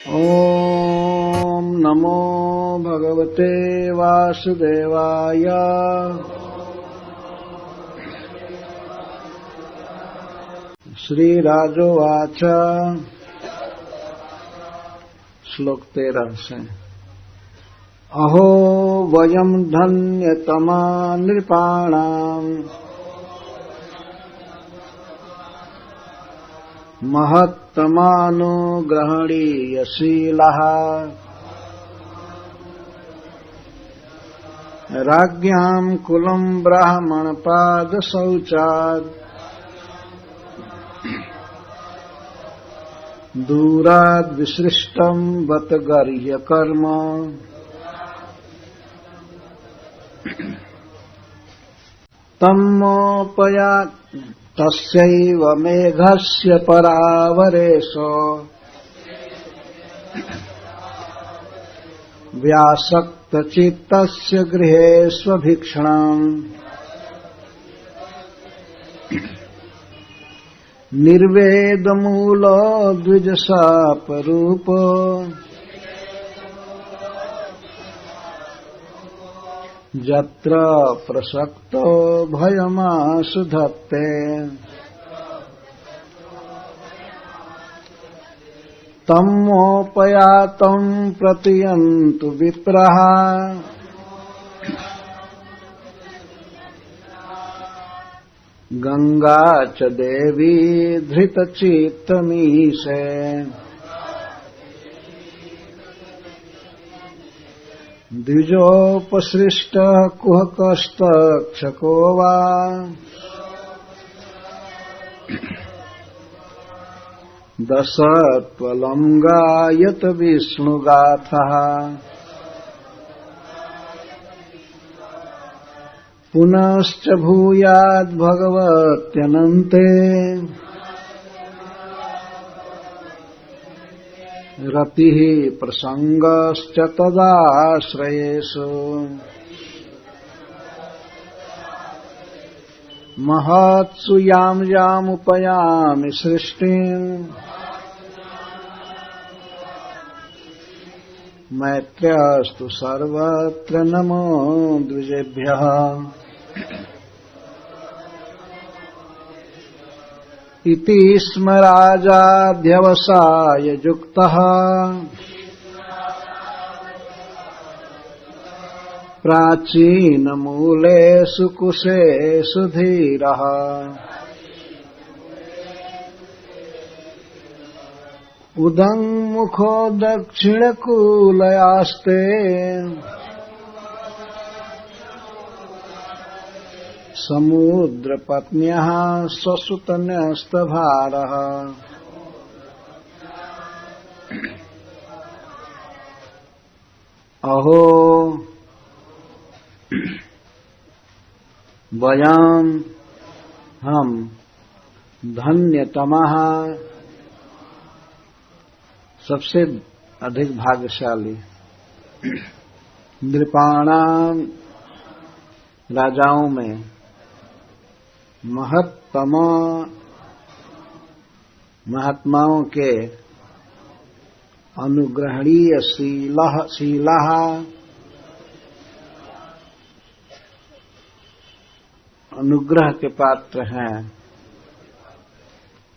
ओम नमो भगवते वासुदेवाय। श्रीराजोवाच। श्लोक 13 से। अहो वयम् धन्यतमा नृपाणाम् महत्तमानुग्रहणीयशीलः राज्ञाम् कुलम् ब्राह्मणपादशौचात् दूराद् विसृष्टम् बत गर्ह्यकर्म तम्मोपयात् तस्यैव मेघस्य परावरेशो व्यासक्तचित्तस्य गृहेष्वभीक्षणम् निर्वेदमूलो द्विजशापरूपो यत्र प्रसक्तो भयमाशु धत्ते तम्मोपयातं प्रतियन्तु विप्रः गंगा च देवी धृतचित्तमीशे द्विजोपसृष्टः कुहकस्तक्षको वा दशत्वलं गायत विष्णुगाथः पुनश्च भूयाद् भगवत्यनन्ते रतिः प्रसंगश्च तदाश्रयेषु महत्सु यां यामुपयामि सृष्टिम् मैत्र्यस्तु सर्वत्र नमो द्विजेभ्यः। इति स्म राजाध्यवसाय युक्तः प्राचीनमूलेषु कुशेषु धीरः उदङ्मुखो दक्षिणकूलयास्ते समुद्रपत्न्यः स्वसुतन्यस्तभारः अहो वयम् हम धन्यतमः सबसे अधिक भाग्यशाली नृपाणाम राजाओं में महत्तम महात्माओं के अनुग्रहणीय शीलः अनुग्रह के पात्र हैं।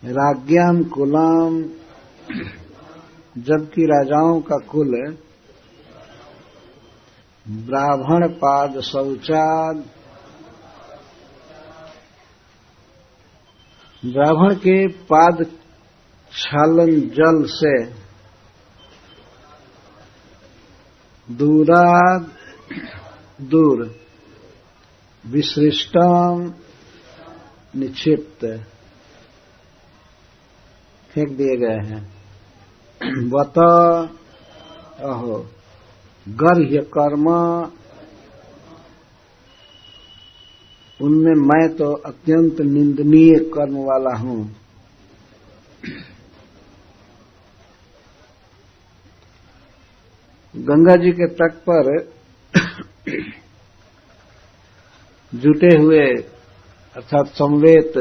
राज्ञाम कुलम जबकि राजाओं का कुल ब्राह्मण पाद शौचाद ब्राह्मण के पाद छालन जल से दूर विसृष्टम निक्षिप्त फेंक दिए गए हैं। बत अहो गर्ह्य कर्म उनमें मैं तो अत्यंत निंदनीय कर्म वाला हूं। गंगा जी के तट पर जुटे हुए अर्थात समवेत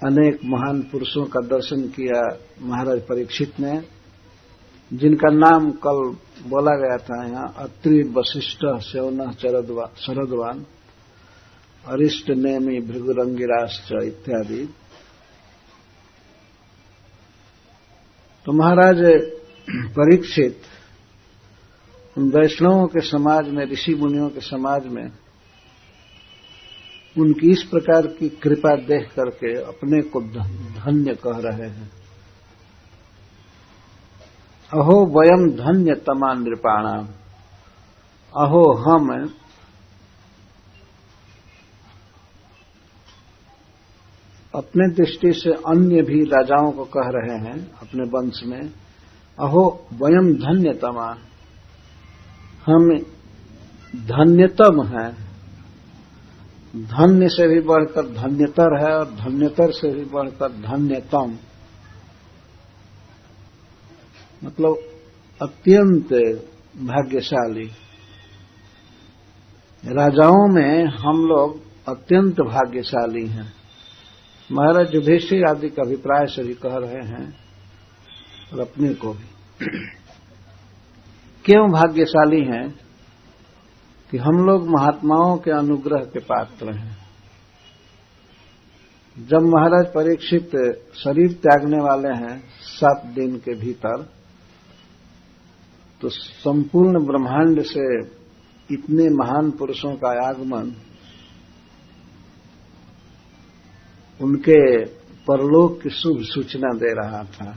अनेक महान पुरुषों का दर्शन किया महाराज परीक्षित ने, जिनका नाम कल बोला गया था यहाँ, अत्रि, वशिष्ठ, स्यौनः, शरद्वान, अरिष्ट, नेमि, भृगुरंगिराश्च इत्यादि। तो महाराज परीक्षित उन वैष्णवों के समाज में, ऋषि मुनियों के समाज में उनकी इस प्रकार की कृपा देख करके अपने को धन्य कह रहे हैं। अहो वयम धन्य तमा नृपाणाम, अहो हम अपने दृष्टि से अन्य भी राजाओं को कह रहे हैं अपने वंश में, अहो वयम धन्यतमा, हम धन्यतम हैं। धन्य से भी बढ़कर धन्यतर है और धन्यतर से भी बढ़कर धन्यतम, मतलब अत्यंत भाग्यशाली। राजाओं में हम लोग अत्यंत भाग्यशाली हैं। महाराज युधिष्ठिर आदि का अभिप्राय से भी कह रहे हैं और अपने को भी। क्यों भाग्यशाली हैं? कि हम लोग महात्माओं के अनुग्रह के पात्र हैं। जब महाराज परीक्षित शरीर त्यागने वाले हैं 7 दिन के भीतर, तो संपूर्ण ब्रह्मांड से इतने महान पुरुषों का आगमन उनके परलोक की शुभ सूचना दे रहा था।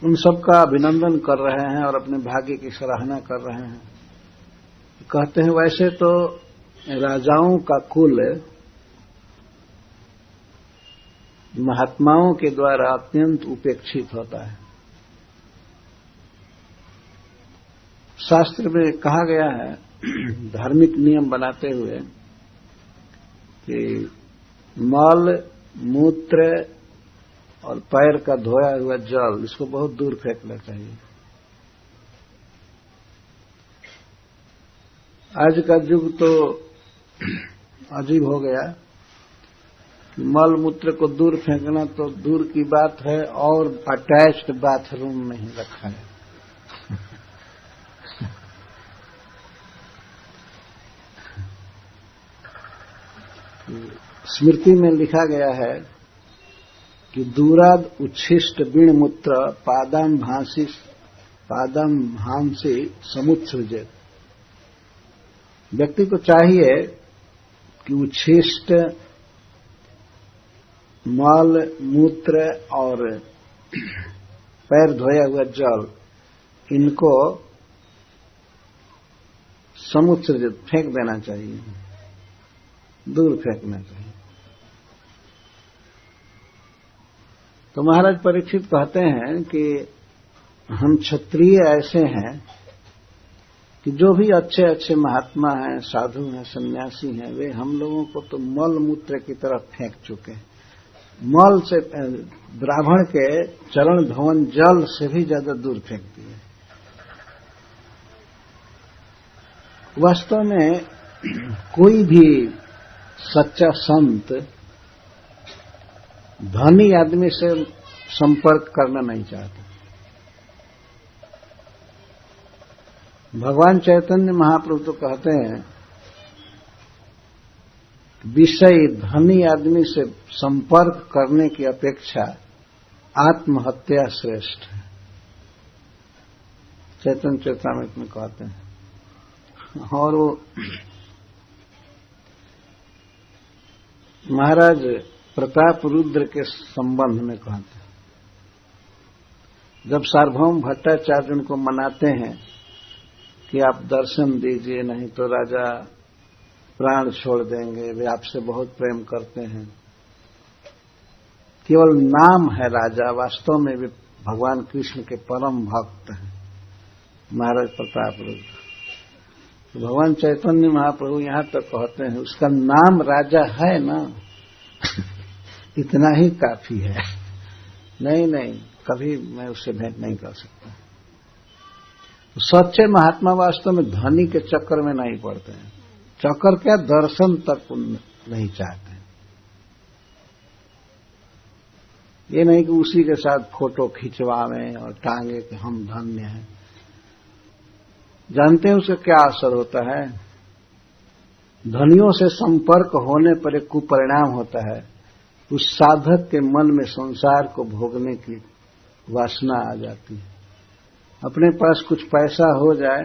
उन सबका अभिनंदन कर रहे हैं और अपने भाग्य की सराहना कर रहे हैं। कहते हैं वैसे तो राजाओं का कुल महात्माओं के द्वारा अत्यंत उपेक्षित होता है। शास्त्र में कहा गया है, धार्मिक नियम बनाते हुए, कि मल, मूत्र और पैर का धोया हुआ जल, इसको बहुत दूर फेंकना चाहिए। आज का युग तो अजीब हो गया कि मल मूत्र को दूर फेंकना तो दूर की बात है, और अटैच्ड बाथरूम नहीं रखा है। स्मृति में लिखा गया है कि दूराद उच्छिष्ट बिण मूत्र पादम भांसी समुत्सृजेत। व्यक्ति को चाहिए कि उच्छिष्ट मल, मूत्र और पैर धोया हुआ जल, इनको समुत्सर्जित फेंक देना चाहिए, दूर फेंकना चाहिए। तो महाराज परीक्षित कहते हैं कि हम क्षत्रिय ऐसे हैं कि जो भी अच्छे अच्छे महात्मा हैं, साधु हैं, सन्यासी हैं, वे हम लोगों को तो मल मूत्र की तरफ फेंक चुके हैं। मल से ब्राह्मण के चरण धवन जल से भी ज्यादा दूर फेंक दिए। वास्तव में कोई भी सच्चा संत धनी आदमी से संपर्क करना नहीं चाहता। भगवान चैतन्य महाप्रभु तो कहते हैं, विषय धनी आदमी से संपर्क करने की अपेक्षा आत्महत्या श्रेष्ठ है। चैतन्य चैतामृत में कहते हैं। और वो महाराज प्रताप रुद्र के संबंध में कहते हैं, जब सार्वभौम भट्टाचार्य उनको मनाते हैं कि आप दर्शन दीजिए, नहीं तो राजा प्राण छोड़ देंगे, वे आपसे बहुत प्रेम करते हैं। केवल नाम है राजा, वास्तव में वे भगवान कृष्ण के परम भक्त हैं महाराज प्रताप रुद्र। तो भगवान चैतन्य महाप्रभु यहां तक कहते हैं, उसका नाम राजा है ना, इतना ही काफी है। नहीं, कभी मैं उससे भेंट नहीं कर सकता। तो सच्चे महात्मा वास्तव में धनी के चक्कर में नहीं पड़ते हैं। चक्कर क्या, दर्शन तक नहीं चाहते। ये नहीं कि उसी के साथ फोटो खिंचवावें और टांगे कि हम धन्य हैं। जानते हैं उसका क्या असर होता है? धनियों से संपर्क होने पर एक कुपरिणाम होता है, उस साधक के मन में संसार को भोगने की वासना आ जाती है। अपने पास कुछ पैसा हो जाए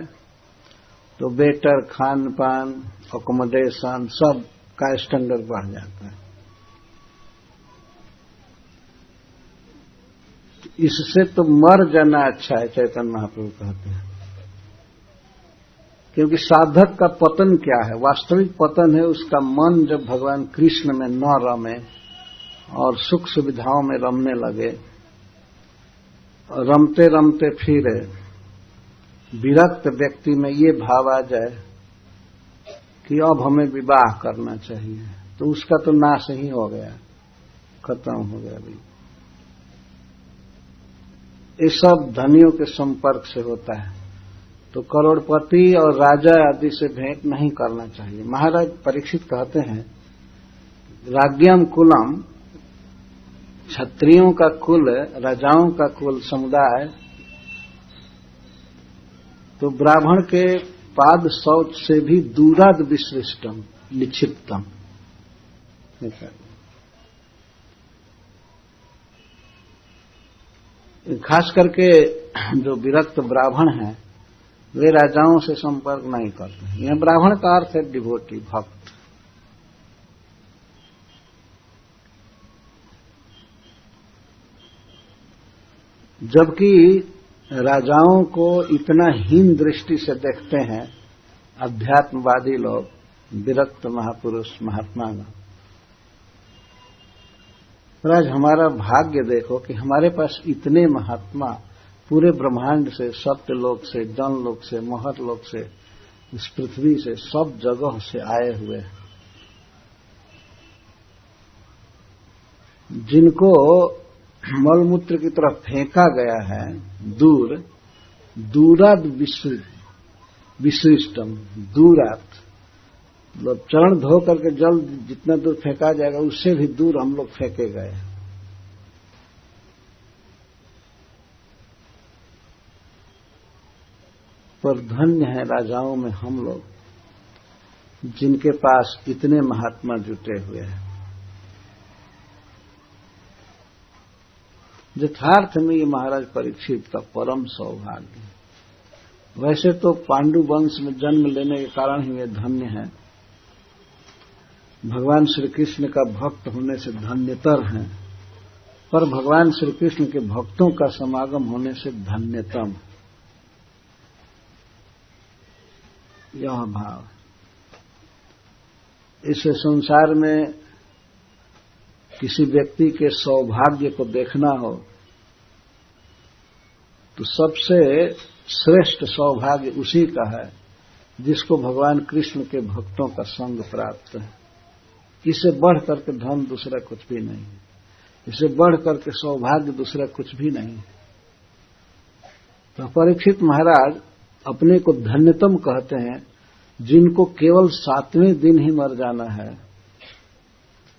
तो बेटर खान पान, अकोमोडेशन सब का स्टैंडर्ड बढ़ जाता है। इससे तो मर जाना अच्छा है, चैतन्य महाप्रभु कहते हैं। क्योंकि साधक का पतन क्या है? वास्तविक पतन है उसका मन जब भगवान कृष्ण में न रमे और सुख सुविधाओं में रमने लगे, रमते रमते फिर विरक्त व्यक्ति में ये भाव आ जाए कि अब हमें विवाह करना चाहिए, तो उसका तो नाश ही हो गया, खत्म हो गया। भी ये सब धनियों के संपर्क से होता है। तो करोड़पति और राजा आदि से भेंट नहीं करना चाहिए। महाराज परीक्षित कहते हैं, राज्ञम कुलम, क्षत्रियों का कुल, राजाओं का कुल समुदाय तो ब्राह्मण के पाद शौच से भी दूराद विसृष्टम निक्षिप्तम। खास करके जो विरक्त ब्राह्मण हैं वे राजाओं से संपर्क नहीं करते। यह ब्राह्मण का अर्थ है डिवोटी, भक्त। जबकि राजाओं को इतना हीन दृष्टि से देखते हैं अध्यात्मवादी लोग, विरक्त महापुरुष महात्मा। आज हमारा भाग्य देखो कि हमारे पास इतने महात्मा पूरे ब्रह्मांड से, सत्यलोक से, जनलोक से, महरलोक से, इस पृथ्वी से, सब जगह से आए हुए हैं, जिनको मलमूत्र की तरफ फेंका गया है दूर, दूराद विशिष्टम, दूरात मतलब चरण धो करके जल जितना दूर फेंका जाएगा उससे भी दूर हम लोग फेंके गए। पर धन्य है राजाओं में हम लोग, जिनके पास इतने महात्मा जुटे हुए हैं। यथार्थ में ये महाराज परीक्षित का परम सौभाग्य है। वैसे तो पांडु वंश में जन्म लेने के कारण ही वे धन्य हैं, भगवान श्री कृष्ण का भक्त होने से धन्यतर हैं, पर भगवान श्री कृष्ण के भक्तों का समागम होने से धन्यतम। यह भाव, इस संसार में किसी व्यक्ति के सौभाग्य को देखना हो तो सबसे श्रेष्ठ सौभाग्य उसी का है जिसको भगवान कृष्ण के भक्तों का संग प्राप्त है। इससे बढ़ करके धन दूसरा कुछ भी नहीं है, इससे बढ़ करके सौभाग्य दूसरा कुछ भी नहीं है। तो परीक्षित महाराज अपने को धन्यतम कहते हैं, जिनको केवल 7वें दिन ही मर जाना है।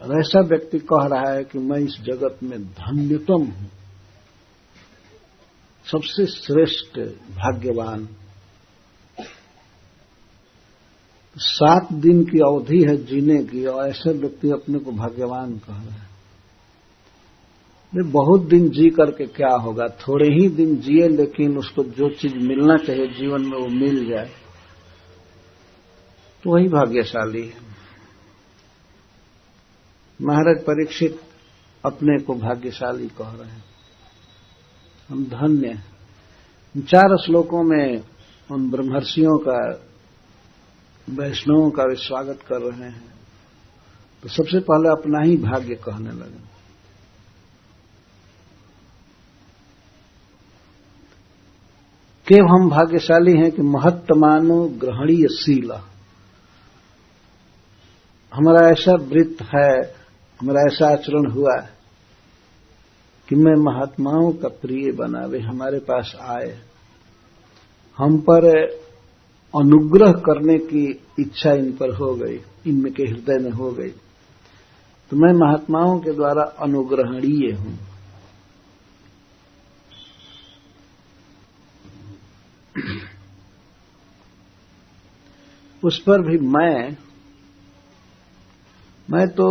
और ऐसा व्यक्ति कह रहा है कि मैं इस जगत में धन्यतम हूं, सबसे श्रेष्ठ भाग्यवान। 7 दिन की अवधि है जीने की, और ऐसे व्यक्ति अपने को भाग्यवान कह रहा है। बहुत दिन जी करके क्या होगा? थोड़े ही दिन जिए, लेकिन उसको जो चीज मिलना चाहिए जीवन में वो मिल जाए तो वही भाग्यशाली है। महाराज परीक्षित अपने को भाग्यशाली कह रहे हैं, हम धन्य हैं। 4 श्लोकों में उन ब्रह्मर्षियों का, वैष्णवों का वे स्वागत कर रहे हैं। तो सबसे पहले अपना ही भाग्य कहने लगे। केव हम भाग्यशाली हैं कि महत्तमानो ग्रहणीय शील, हमारा ऐसा वृत्त है, हमारा ऐसा आचरण हुआ कि मैं महात्माओं का प्रिय बना, वे हमारे पास आए, हम पर अनुग्रह करने की इच्छा इन पर हो गई, इनके हृदय में हो गई। तो मैं महात्माओं के द्वारा अनुग्रहणीय हूं। उस पर भी मैं तो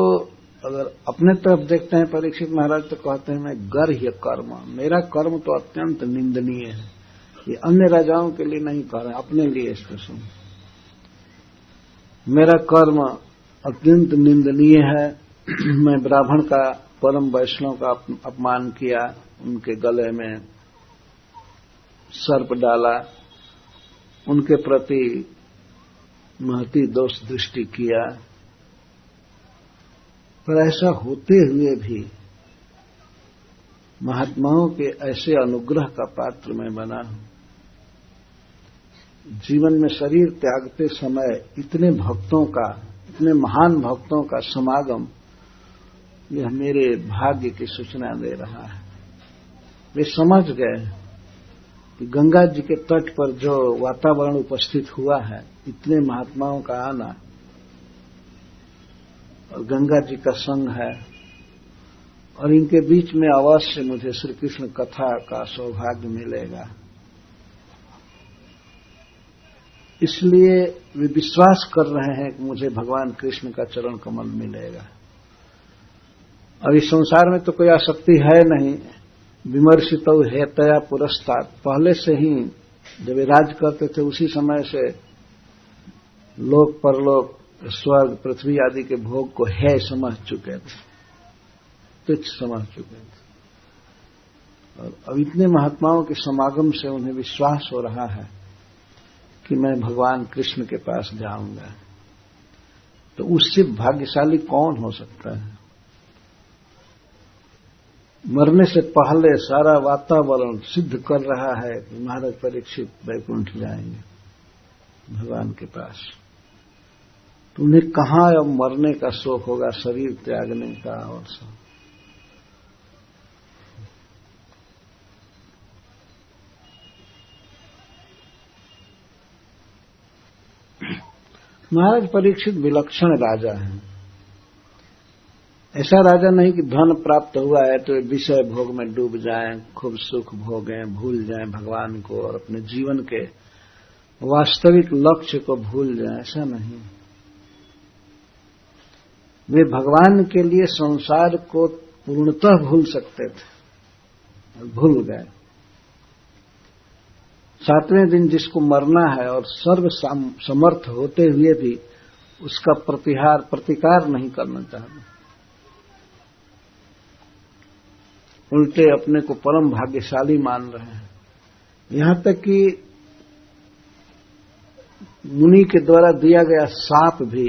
अगर अपने तरफ देखते हैं परीक्षित महाराज तो कहते हैं मैं गर्ह्य कर्म, मेरा कर्म तो अत्यंत निंदनीय है। ये अन्य राजाओं के लिए नहीं कह रहे, अपने लिए स्पेशल। मेरा कर्म अत्यंत निंदनीय है। मैं ब्राह्मण का, परम वैष्णव का अपमान किया, उनके गले में सर्प डाला, उनके प्रति महती दोष दृष्टि किया। पर ऐसा होते हुए भी महात्माओं के ऐसे अनुग्रह का पात्र मैं बना हूं। जीवन में शरीर त्यागते समय इतने भक्तों का, इतने महान भक्तों का समागम, यह मेरे भाग्य की सूचना दे रहा है। वे समझ गए कि गंगा जी के तट पर जो वातावरण उपस्थित हुआ है, इतने महात्माओं का आना और गंगा जी का संग है, और इनके बीच में अवश्य मुझे श्री कृष्ण कथा का सौभाग्य मिलेगा। इसलिए वे विश्वास कर रहे हैं कि मुझे भगवान कृष्ण का चरण कमल मिलेगा। अब इस संसार में तो कोई आसक्ति है नहीं। विमर्शित हेतया पुरस्तात्, पहले से ही जब वे राज करते थे उसी समय से लोक परलोक, स्वर्ग, पृथ्वी आदि के भोग को है समझ चुके थे, तुच्छ समझ चुके थे। और अब इतने महात्माओं के समागम से उन्हें विश्वास हो रहा है कि मैं भगवान कृष्ण के पास जाऊंगा। तो उससे भाग्यशाली कौन हो सकता है? मरने से पहले सारा वातावरण सिद्ध कर रहा है कि महाराज परीक्षित वैकुंठ जाएंगे भगवान के पास। तो उन्हें कहां अब मरने का शोक होगा, शरीर त्यागने का और सब। महाराज परीक्षित विलक्षण राजा हैं। ऐसा राजा नहीं कि धन प्राप्त हुआ है तो विषय भोग में डूब जाएं, खूब सुख भोगें, भूल जाएं भगवान को और अपने जीवन के वास्तविक लक्ष्य को भूल जाएं। ऐसा नहीं। वे भगवान के लिए संसार को पूर्णतः भूल सकते थे और भूल गए। 7वें दिन जिसको मरना है और सर्व समर्थ होते हुए भी उसका प्रतिकार नहीं करना चाहते, उल्टे अपने को परम भाग्यशाली मान रहे हैं। यहां तक कि मुनि के द्वारा दिया गया शाप भी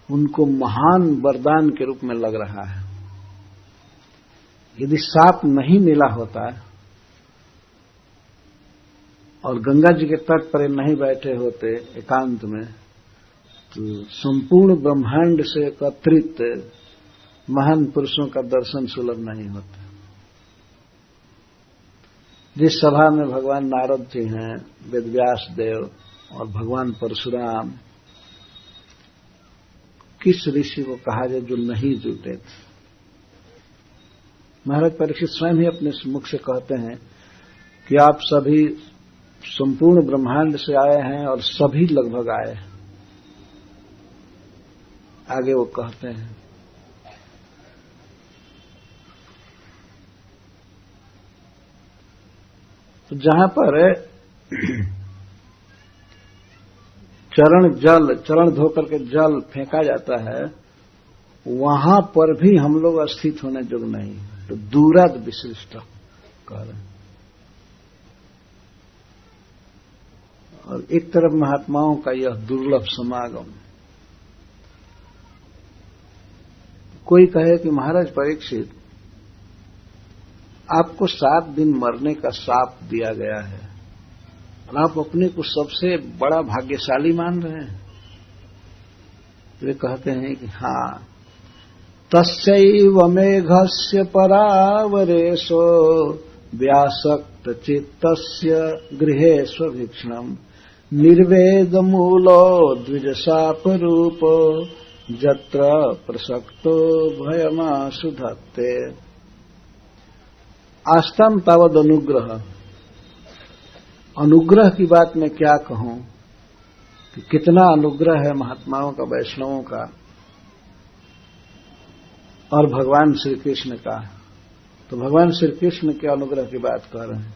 उनको महान वरदान के रूप में लग रहा है। यदि शाप नहीं मिला होता और गंगा जी के तट पर नहीं बैठे होते एकांत में, तो संपूर्ण ब्रह्मांड से एकत्रित महान पुरुषों का दर्शन सुलभ नहीं होता। जिस सभा में भगवान नारद जी हैं, वेदव्यास देव और भगवान परशुराम, किस ऋषि को कहा जाए जो नहीं जुटे थे? महाराज परीक्षित स्वयं ही अपने मुख से कहते हैं कि आप सभी संपूर्ण ब्रह्मांड से आए हैं और सभी लगभग आए हैं। आगे वो कहते हैं तो जहां पर चरण धोकर के जल फेंका जाता है, वहां पर भी हम लोग अस्थित होने योग्य नहीं। तो दूराद विशिष्ट कह रहे हैं। और एक तरफ महात्माओं का यह दुर्लभ समागम। कोई कहे कि महाराज परीक्षित, आपको 7 दिन मरने का शाप दिया गया है और आप अपने को सबसे बड़ा भाग्यशाली मान रहे हैं। वे कहते हैं कि हां, तस्यैव मेघस्य परावरेशो व्यासक्त चित्तस्य गृहे स्वभीक्षणम् निर्वेद मूलो द्विजशापरूपो जत्र प्रसक्तो भयमाशु धत्ते। आस्ताम तावद अनुग्रह। अनुग्रह की बात मैं क्या कहूं कि कितना अनुग्रह है महात्माओं का, वैष्णवों का और भगवान श्री कृष्ण का। तो भगवान श्री कृष्ण के अनुग्रह की बात कर रहे हैं।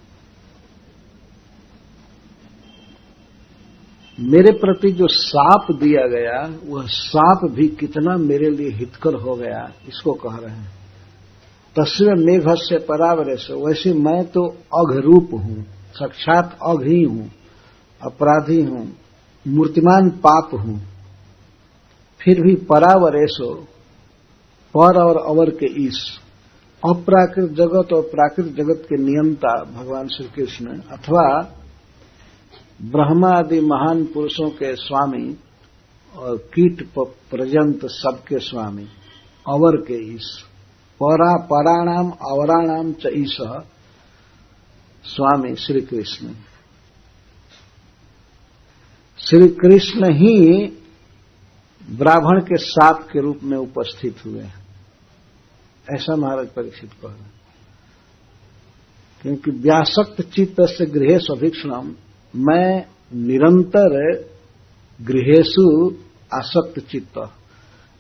मेरे प्रति जो शाप दिया गया वह शाप भी कितना मेरे लिए हितकर हो गया, इसको कह रहे हैं। तस्वीर मेघस्य परावरेश, वैसे मैं तो अघरूप हूं, साक्षात अघ ही हूं, अपराधी हूं, मूर्तिमान पाप हूं, फिर भी परावरेशो, पर और अवर के ईश, अप्राकृत जगत और प्राकृत जगत के नियंता भगवान श्री कृष्ण अथवा ब्रह्मा आदि महान पुरुषों के स्वामी और कीट पर्यंत सबके स्वामी, अवर के ईश, पराणाम अवराणाम च ईश स्वामी श्री कृष्ण। श्री कृष्ण ही ब्राह्मण के साप के रूप में उपस्थित हुए, ऐसा महाराज परीक्षित कह रहे हैं। क्योंकि व्यासक्त चित्त से गृहेषु अभीक्षणम, मैं निरंतर गृहेषु आसक्त चित्त,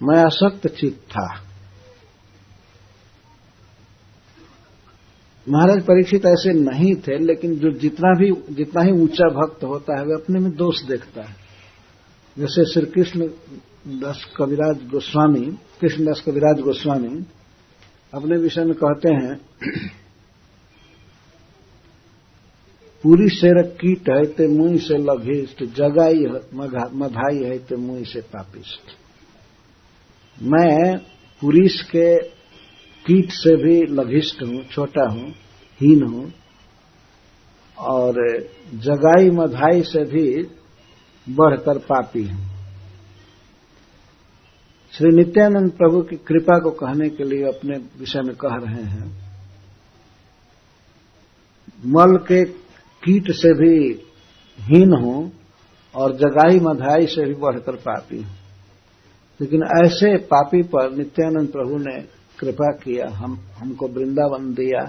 मैं आसक्त चित्त था। महाराज परीक्षित ऐसे नहीं थे, लेकिन जो जितना ही ऊंचा भक्त होता है वह अपने में दोष देखता है। जैसे श्री कृष्णदास कविराज गोस्वामी, कृष्णदास कविराज गोस्वामी अपने विषय में कहते हैं, पूरी शेर कीट है ते मुंह से लघिष्ठ, जगाई मधाई है ते मुंह से पापिष्ठ। मैं पुरुष के कीट से भी लघिष्ठ हूं, छोटा हूं, हीन हूं, और जगाई मधाई से भी बढ़कर पापी हूं। श्री नित्यानंद प्रभु की कृपा को कहने के लिए अपने विषय में कह रहे हैं, मल के कीट से भी हीन हूं और जगाई मधाई से भी बढ़कर पापी हूं। लेकिन ऐसे पापी पर नित्यानंद प्रभु ने कृपा किया, हमको वृंदावन दिया,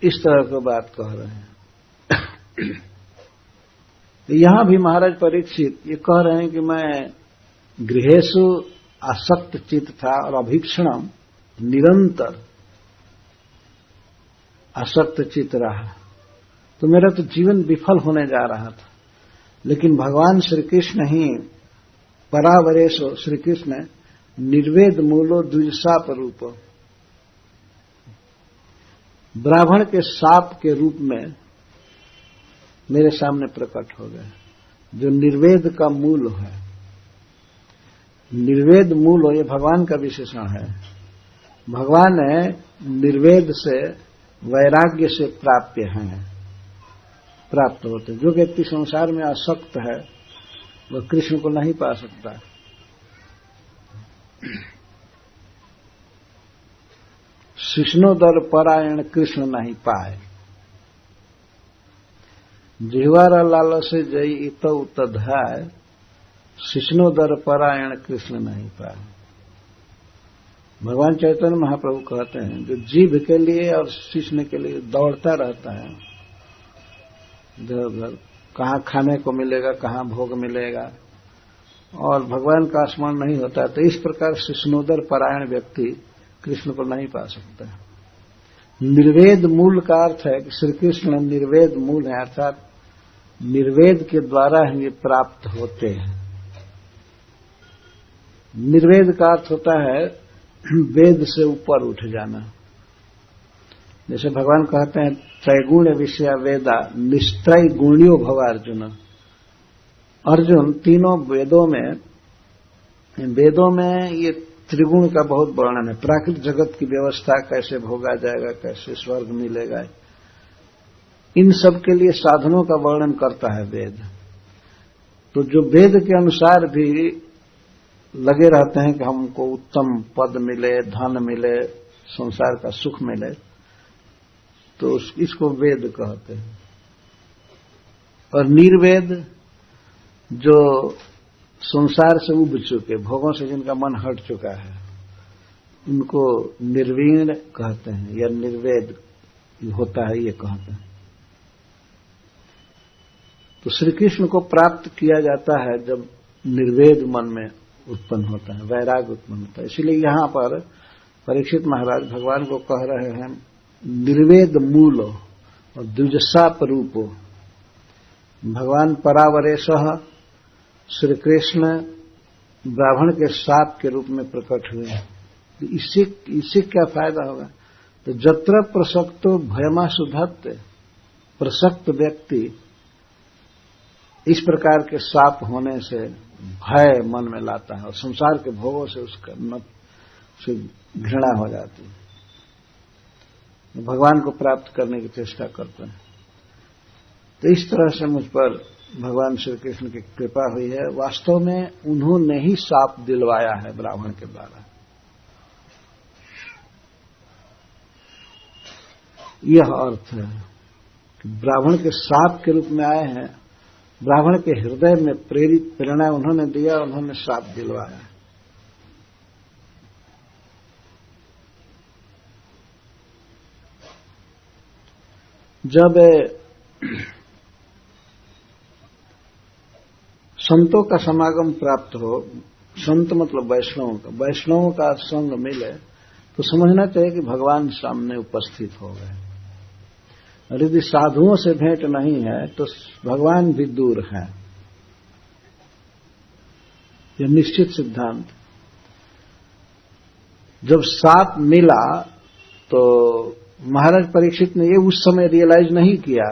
इस तरह की बात कह रहे हैं। यहां भी महाराज परीक्षित ये कह रहे हैं कि मैं गृहेषु आसक्त चित्त था और अभीक्षणम, निरंतर आसक्त चित्त रहा, तो मेरा तो जीवन विफल होने जा रहा था। लेकिन भगवान श्री कृष्ण ही परावरेशो, श्री कृष्ण निर्वेद मूलो द्विजशाप रूप, ब्राह्मण के शाप के रूप में मेरे सामने प्रकट हो गए, जो निर्वेद का मूल है। निर्वेद मूल हो, ये भगवान का विशेषण है। भगवान निर्वेद से, वैराग्य से प्राप्त होते। जो व्यक्ति संसार में आसक्त है वह कृष्ण को नहीं पा सकता। शिष्णोदर परायण कृष्ण नहीं पाए, जिह्वारा लाल से जई इत उतधाय, शिष्णोदर परायण कृष्ण नहीं पाए। भगवान चैतन्य महाप्रभु कहते हैं, जो जीभ के लिए और शिष्ण के लिए दौड़ता रहता है इधर उधर, कहाँ खाने को मिलेगा, कहाँ भोग मिलेगा, और भगवान का स्मरण नहीं होता, तो इस प्रकार शिष्णोदर परायण व्यक्ति कृष्ण को नहीं पा सकता। निर्वेद मूल का अर्थ है कि श्री कृष्ण निर्वेद मूल है, अर्थात निर्वेद के द्वारा ही ये प्राप्त होते हैं। निर्वेद का अर्थ होता है वेद से ऊपर उठ जाना। जैसे भगवान कहते हैं, त्रैगुण्य विषया वेदा निस्त्रय गुण्यो भव अर्जुन। अर्जुन, तीनों वेदों में ये त्रिगुण का बहुत वर्णन है। प्राकृतिक जगत की व्यवस्था कैसे भोगा जाएगा, कैसे स्वर्ग मिलेगा, इन सब के लिए साधनों का वर्णन करता है वेद। तो जो वेद के अनुसार भी लगे रहते हैं कि हमको उत्तम पद मिले, धन मिले, संसार का सुख मिले, तो इसको वेद कहते हैं। और निर्वेद जो संसार से उब चुके, भोगों से जिनका मन हट चुका है, उनको निर्वीण कहते हैं या निर्वेद होता है ये कहते हैं। तो श्री कृष्ण को प्राप्त किया जाता है जब निर्वेद मन में उत्पन्न होता है, वैराग उत्पन्न होता है। इसलिए यहां पर परीक्षित महाराज भगवान को कह रहे हैं निर्वेद मूल और द्विजसाप रूपो। भगवान परावरेशः श्री कृष्ण ब्राह्मण के साप के रूप में प्रकट हुए हैं। तो इससे क्या फायदा होगा? तो जत्र प्रसक्तो भयमाशु धत्ते, प्रसक्त व्यक्ति इस प्रकार के साप होने से भय मन में लाता है और संसार के भोगों से उसका न से घृणा हो जाती है, भगवान को प्राप्त करने की चेष्टा करते हैं। तो इस तरह से मुझ पर भगवान श्री कृष्ण की कृपा हुई है। वास्तव में उन्होंने ही साप दिलवाया है ब्राह्मण के द्वारा। यह अर्थ है कि ब्राह्मण के साप के रूप में आए हैं, ब्राह्मण के हृदय में प्रेरित प्रेरणा उन्होंने दिया, उन्होंने साप दिलवाया। जब संतों का समागम प्राप्त हो, संत मतलब वैष्णवों का संग मिले, तो समझना चाहिए कि भगवान सामने उपस्थित हो गए। और यदि साधुओं से भेंट नहीं है तो भगवान भी दूर है, यह निश्चित सिद्धांत। जब साप मिला तो महाराज परीक्षित ने ये उस समय रियलाइज नहीं किया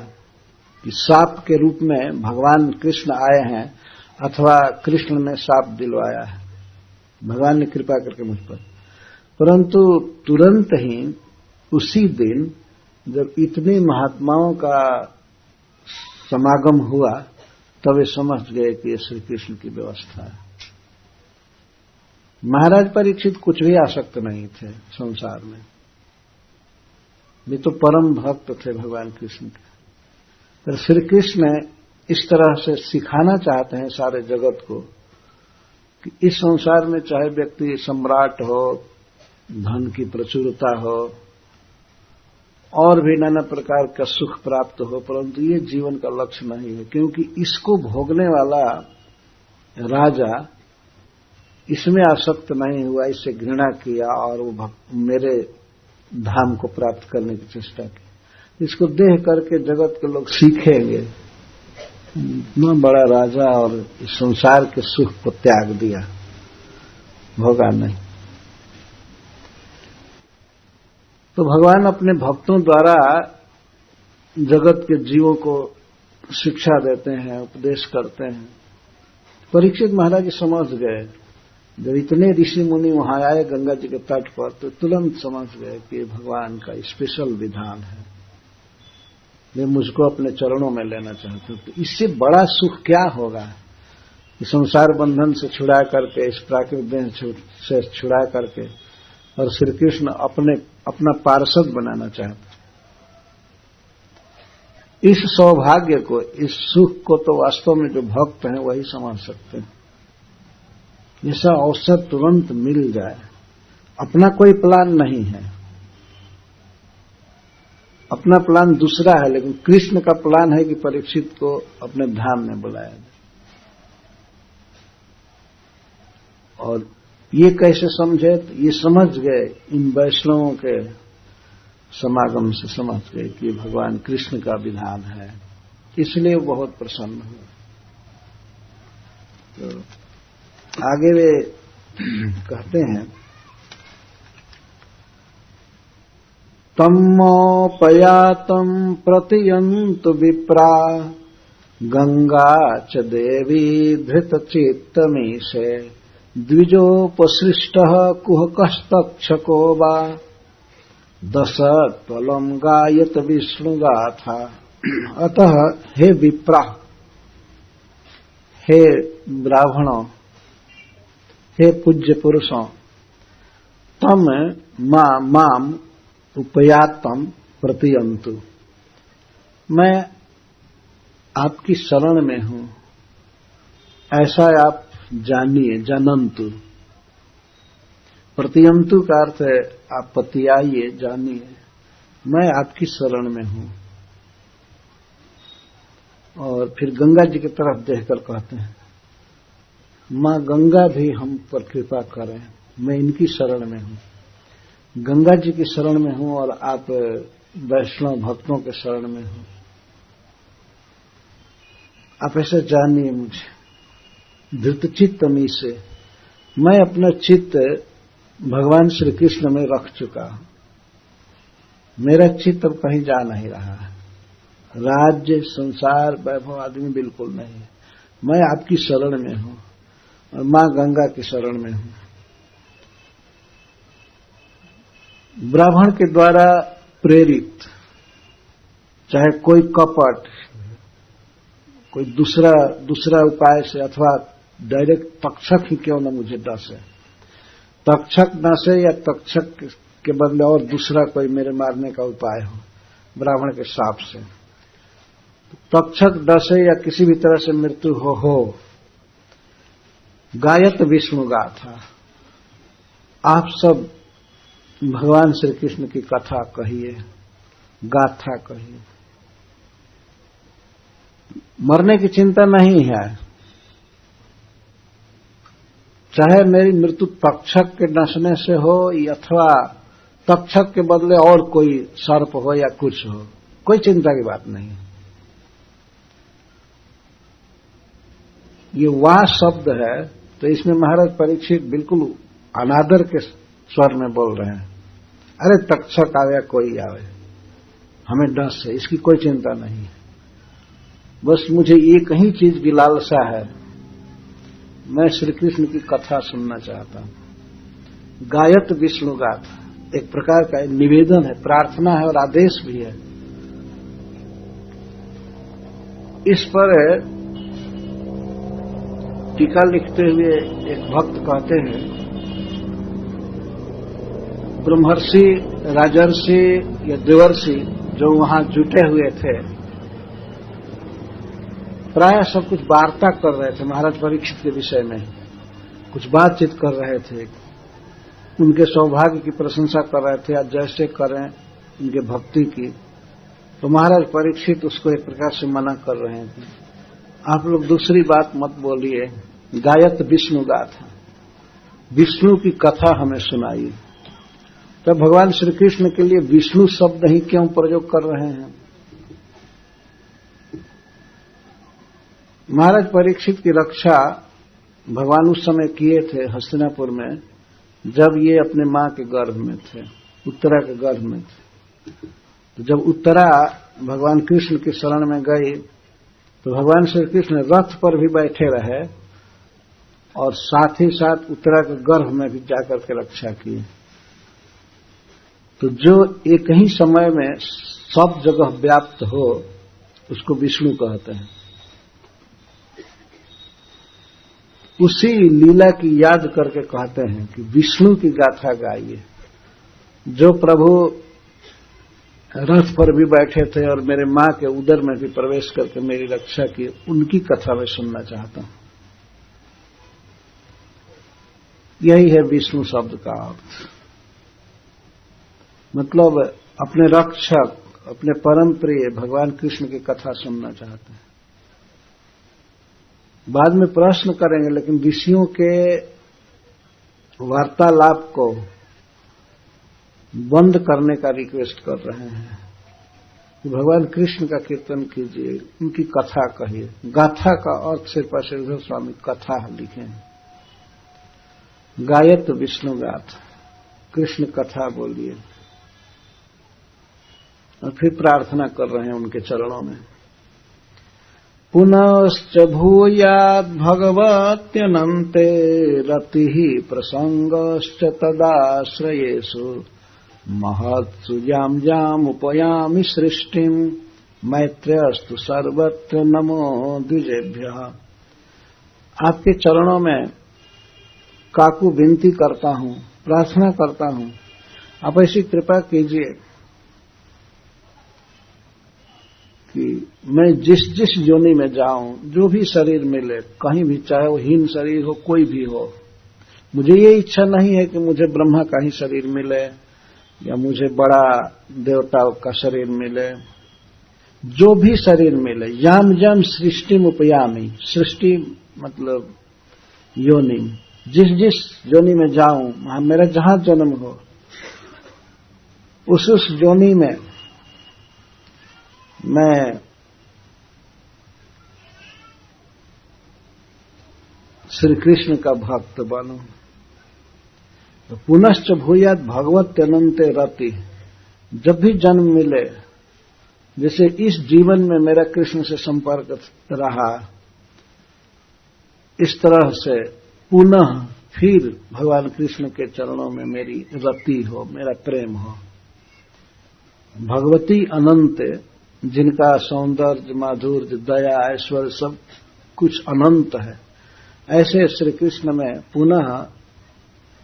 कि साप के रूप में भगवान कृष्ण आए हैं अथवा कृष्ण ने साप दिलवाया है। भगवान ने कृपा करके मुझ पर, परंतु तुरंत ही उसी दिन जब इतने महात्माओं का समागम हुआ तब वे समझ गए कि ये श्री कृष्ण की व्यवस्था है। महाराज परीक्षित कुछ भी आसक्त नहीं थे संसार में, वे तो परम भक्त थे भगवान कृष्ण के। पर श्री कृष्ण इस तरह से सिखाना चाहते हैं सारे जगत को कि इस संसार में चाहे व्यक्ति सम्राट हो, धन की प्रचुरता हो और भी नाना प्रकार का सुख प्राप्त हो, परंतु ये जीवन का लक्ष्य नहीं है, क्योंकि इसको भोगने वाला राजा इसमें आसक्त नहीं हुआ, इससे घृणा किया और वो मेरे धाम को प्राप्त करने की चेष्टा की। इसको देख करके जगत के लोग सीखेंगे, इतना बड़ा राजा और इस संसार के सुख को त्याग दिया, भोगा नहीं। तो भगवान अपने भक्तों द्वारा जगत के जीवों को शिक्षा देते हैं, उपदेश करते हैं। परीक्षित महाराज समझ गए, जब इतने ऋषि मुनि वहां आए गंगा जी के तट पर, तो तुरंत समझ गए कि भगवान का स्पेशल विधान है, वे मुझको अपने चरणों में लेना चाहते हैं। तो इससे बड़ा सुख क्या होगा कि संसार बंधन से छुड़ा करके, इस प्राकृतिक देह से छुड़ा करके और श्री कृष्ण अपना पार्षद बनाना चाहते। इस सौभाग्य को, इस सुख को तो वास्तव में जो भक्त हैं वही समझ सकते हैं। ऐसा अवसर तुरंत मिल जाए, अपना कोई प्लान नहीं है, अपना प्लान दूसरा है, लेकिन कृष्ण का प्लान है कि परीक्षित को अपने धाम में बुलाया जाए। और ये कैसे समझे? तो ये समझ गए, इन वैष्णवों के समागम से समझ गए कि भगवान कृष्ण का विधान है, इसलिए बहुत प्रसन्न हुए। तो आगे वे कहते हैं, तम्मोपयातं प्रतियन्तु विप्रा गंगा च देवी धृतचित्तमीशे द्विजोपसृष्टः कुहकस्तक्षको वा दशत्वलं गायत विष्णुगाथा। अतः हे विप्रा, हे ब्राह्मणों, हे पूज्य पुरुषों, तम माम उपयातम प्रतियंतु, मैं आपकी शरण में हूं, ऐसा आप जानिए, जानंतु। प्रतियंतु का अर्थ है आप पतियाइए, जानिए मैं आपकी शरण में हूं। और फिर गंगा जी की तरफ देखकर कहते हैं, मां गंगा भी हम पर कृपा करें, मैं इनकी शरण में हूं। गंगा जी की शरण में हूं और आप वैष्णव भक्तों के शरण में हूं। आप ऐसे जानिए मुझे। धृतचित्तमी से मैं अपना चित्त भगवान श्री कृष्ण में रख चुका हूं। मेरा चित्त अब कहीं जा नहीं रहा है। राज्य, संसार, वैभव आदि में बिल्कुल नहीं है। मैं आपकी शरण में हूं और मां गंगा की शरण में हूं। ब्राह्मण के द्वारा प्रेरित, चाहे कोई कपट, कोई दूसरा उपाय से अथवा डायरेक्ट तक्षक ही क्यों न मुझे डसे, तक्षक डसे या तक्षक के बदले और दूसरा कोई मेरे मारने का उपाय हो ब्राह्मण के शाप से, तक्षक डसे या किसी भी तरह से मृत्यु हो, गायत विष्णु गाथा। आप सब भगवान श्री कृष्ण की कथा कहिए, गाथा कहिए। मरने की चिंता नहीं है। चाहे मेरी मृत्यु तक्षक के डसने से हो अथवा तक्षक के बदले और कोई सर्प हो या कुछ हो, कोई चिंता की बात नहीं। ये वाह शब्द है तो इसमें महाराज परीक्षित बिल्कुल अनादर के स्वर में बोल रहे हैं। अरे तक्षक आवे या कोई आवे, हमें डस है, इसकी कोई चिंता नहीं है। बस मुझे एक ही चीज की लालसा है, मैं श्री कृष्ण की कथा सुनना चाहता हूं। गायत विष्णु गाथा एक प्रकार का निवेदन है, प्रार्थना है और आदेश भी है। इस पर टीका लिखते हुए एक भक्त कहते हैं, ब्रह्मर्षि, राजर्षि या देवर्षि जो वहां जुटे हुए थे, प्राय सब कुछ वार्ता कर रहे थे महाराज परीक्षित के विषय में, कुछ बातचीत कर रहे थे, उनके सौभाग्य की प्रशंसा कर रहे थे, आज जैसे करें उनके भक्ति की। तो महाराज परीक्षित उसको एक प्रकार से मना कर रहे थे, आप लोग दूसरी बात मत बोलिए, गायत विष्णु गाथा, विष्णु की कथा हमें सुनाइए। तो भगवान श्री कृष्ण के लिए विष्णु शब्द ही क्यों प्रयोग कर रहे हैं? महाराज परीक्षित की रक्षा भगवान उस समय किए थे हस्तिनापुर में, जब ये अपने मां के गर्भ में थे, उत्तरा के गर्भ में थे। तो जब उत्तरा भगवान कृष्ण की शरण में गई तो भगवान श्री कृष्ण रथ पर भी बैठे रहे और साथ ही साथ उत्तरा के गर्भ में भी जाकर के रक्षा की। तो जो एक ही समय में सब जगह व्याप्त हो उसको विष्णु कहते हैं। उसी लीला की याद करके कहते हैं कि विष्णु की गाथा गाइए। जो प्रभु रथ पर भी बैठे थे और मेरे मां के उदर में भी प्रवेश करके मेरी रक्षा की, उनकी कथा मैं सुनना चाहता हूं। यही है विष्णु शब्द का अर्थ। मतलब अपने रक्षक, अपने परम प्रिय भगवान कृष्ण की कथा सुनना चाहते हैं। बाद में प्रश्न करेंगे, लेकिन ऋषियों के वार्तालाप को बंद करने का रिक्वेस्ट कर रहे हैं कि भगवान कृष्ण का कीर्तन कीजिए, उनकी कथा कहिए। गाथा का अर्थ सिर्फ श्रीधर स्वामी कथा लिखे हैं। गायत विष्णु गाथा, कृष्ण कथा बोलिए। और फिर प्रार्थना कर रहे हैं उनके चरणों में, पुनश्च भूयात् भगवत्यनन्ते रतिः प्रसंगश्च तदाश्रयेषु महत्सु यां याम् उपयामि सृष्टिम् मैत्रेयस्तु सर्वत्र नमो द्विजेभ्यः। आपके चरणों में काकू विनती करता हूं, प्रार्थना करता हूं, आप ऐसी कृपा कीजिए कि मैं जिस जिस योनि में जाऊं, जो भी शरीर मिले, कहीं भी, चाहे वो हीन शरीर हो, कोई भी हो, मुझे ये इच्छा नहीं है कि मुझे ब्रह्मा का ही शरीर मिले या मुझे बड़ा देवता का शरीर मिले। जो भी शरीर मिले, याम याम सृष्टि उपयामी, सृष्टि मतलब योनि, जिस जिस योनि में जाऊं, मेरा जहां जन्म हो, उस योनि में मैं श्री कृष्ण का भक्त बनूं। तो पुनश्च भूयात भगवत अनंते रति, जब भी जन्म मिले, जैसे इस जीवन में मेरा कृष्ण से संपर्क रहा, इस तरह से पुनः फिर भगवान कृष्ण के चरणों में मेरी रति हो, मेरा प्रेम हो। भगवती अनंत, जिनका सौंदर्य, माधुर्य, दया, ऐश्वर्य सब कुछ अनंत है, ऐसे श्री कृष्ण में पुनः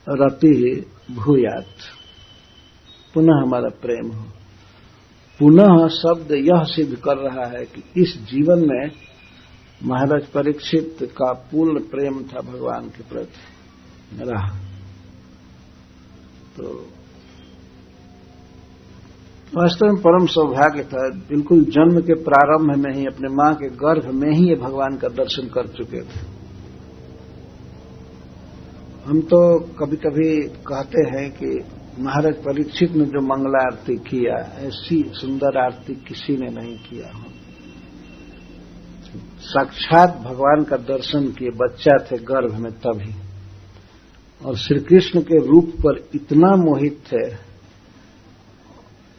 रति भूयात, पुनः हमारा प्रेम हो। पुनः शब्द यह सिद्ध कर रहा है कि इस जीवन में महाराज परीक्षित का पूर्ण प्रेम था भगवान के प्रति रहा। तो वास्तव में परम सौभाग्य था, बिल्कुल जन्म के प्रारंभ में ही, अपने मां के गर्भ में ही ये भगवान का दर्शन कर चुके थे। हम तो कभी कभी कहते हैं कि महाराज परीक्षित ने जो मंगला आरती किया, ऐसी सुंदर आरती किसी ने नहीं किया। साक्षात भगवान का दर्शन किए, बच्चा थे गर्भ में तभी, और श्री कृष्ण के रूप पर इतना मोहित थे,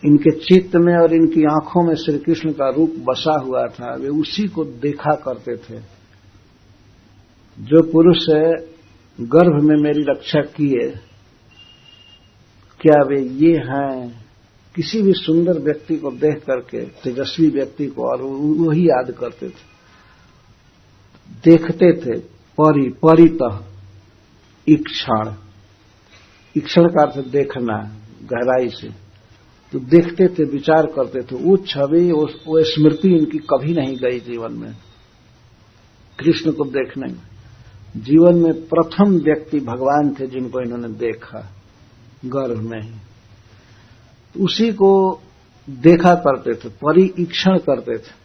इनके चित्त में और इनकी आंखों में श्री कृष्ण का रूप बसा हुआ था, वे उसी को देखा करते थे। जो पुरुष गर्भ में मेरी रक्षा किए, क्या वे ये हैं? किसी भी सुंदर व्यक्ति को देख करके, तेजस्वी व्यक्ति को, और वही याद करते थे, देखते थे। परितः ईक्षण, ईक्षण का अर्थ देखना गहराई से, तो देखते थे, विचार करते थे। वो छवि, वो स्मृति इनकी कभी नहीं गई जीवन में, कृष्ण को देखने में। जीवन में प्रथम व्यक्ति भगवान थे जिनको इन्होंने देखा गर्भ में ही, उसी को देखा करते थे, परिईक्षण करते थे।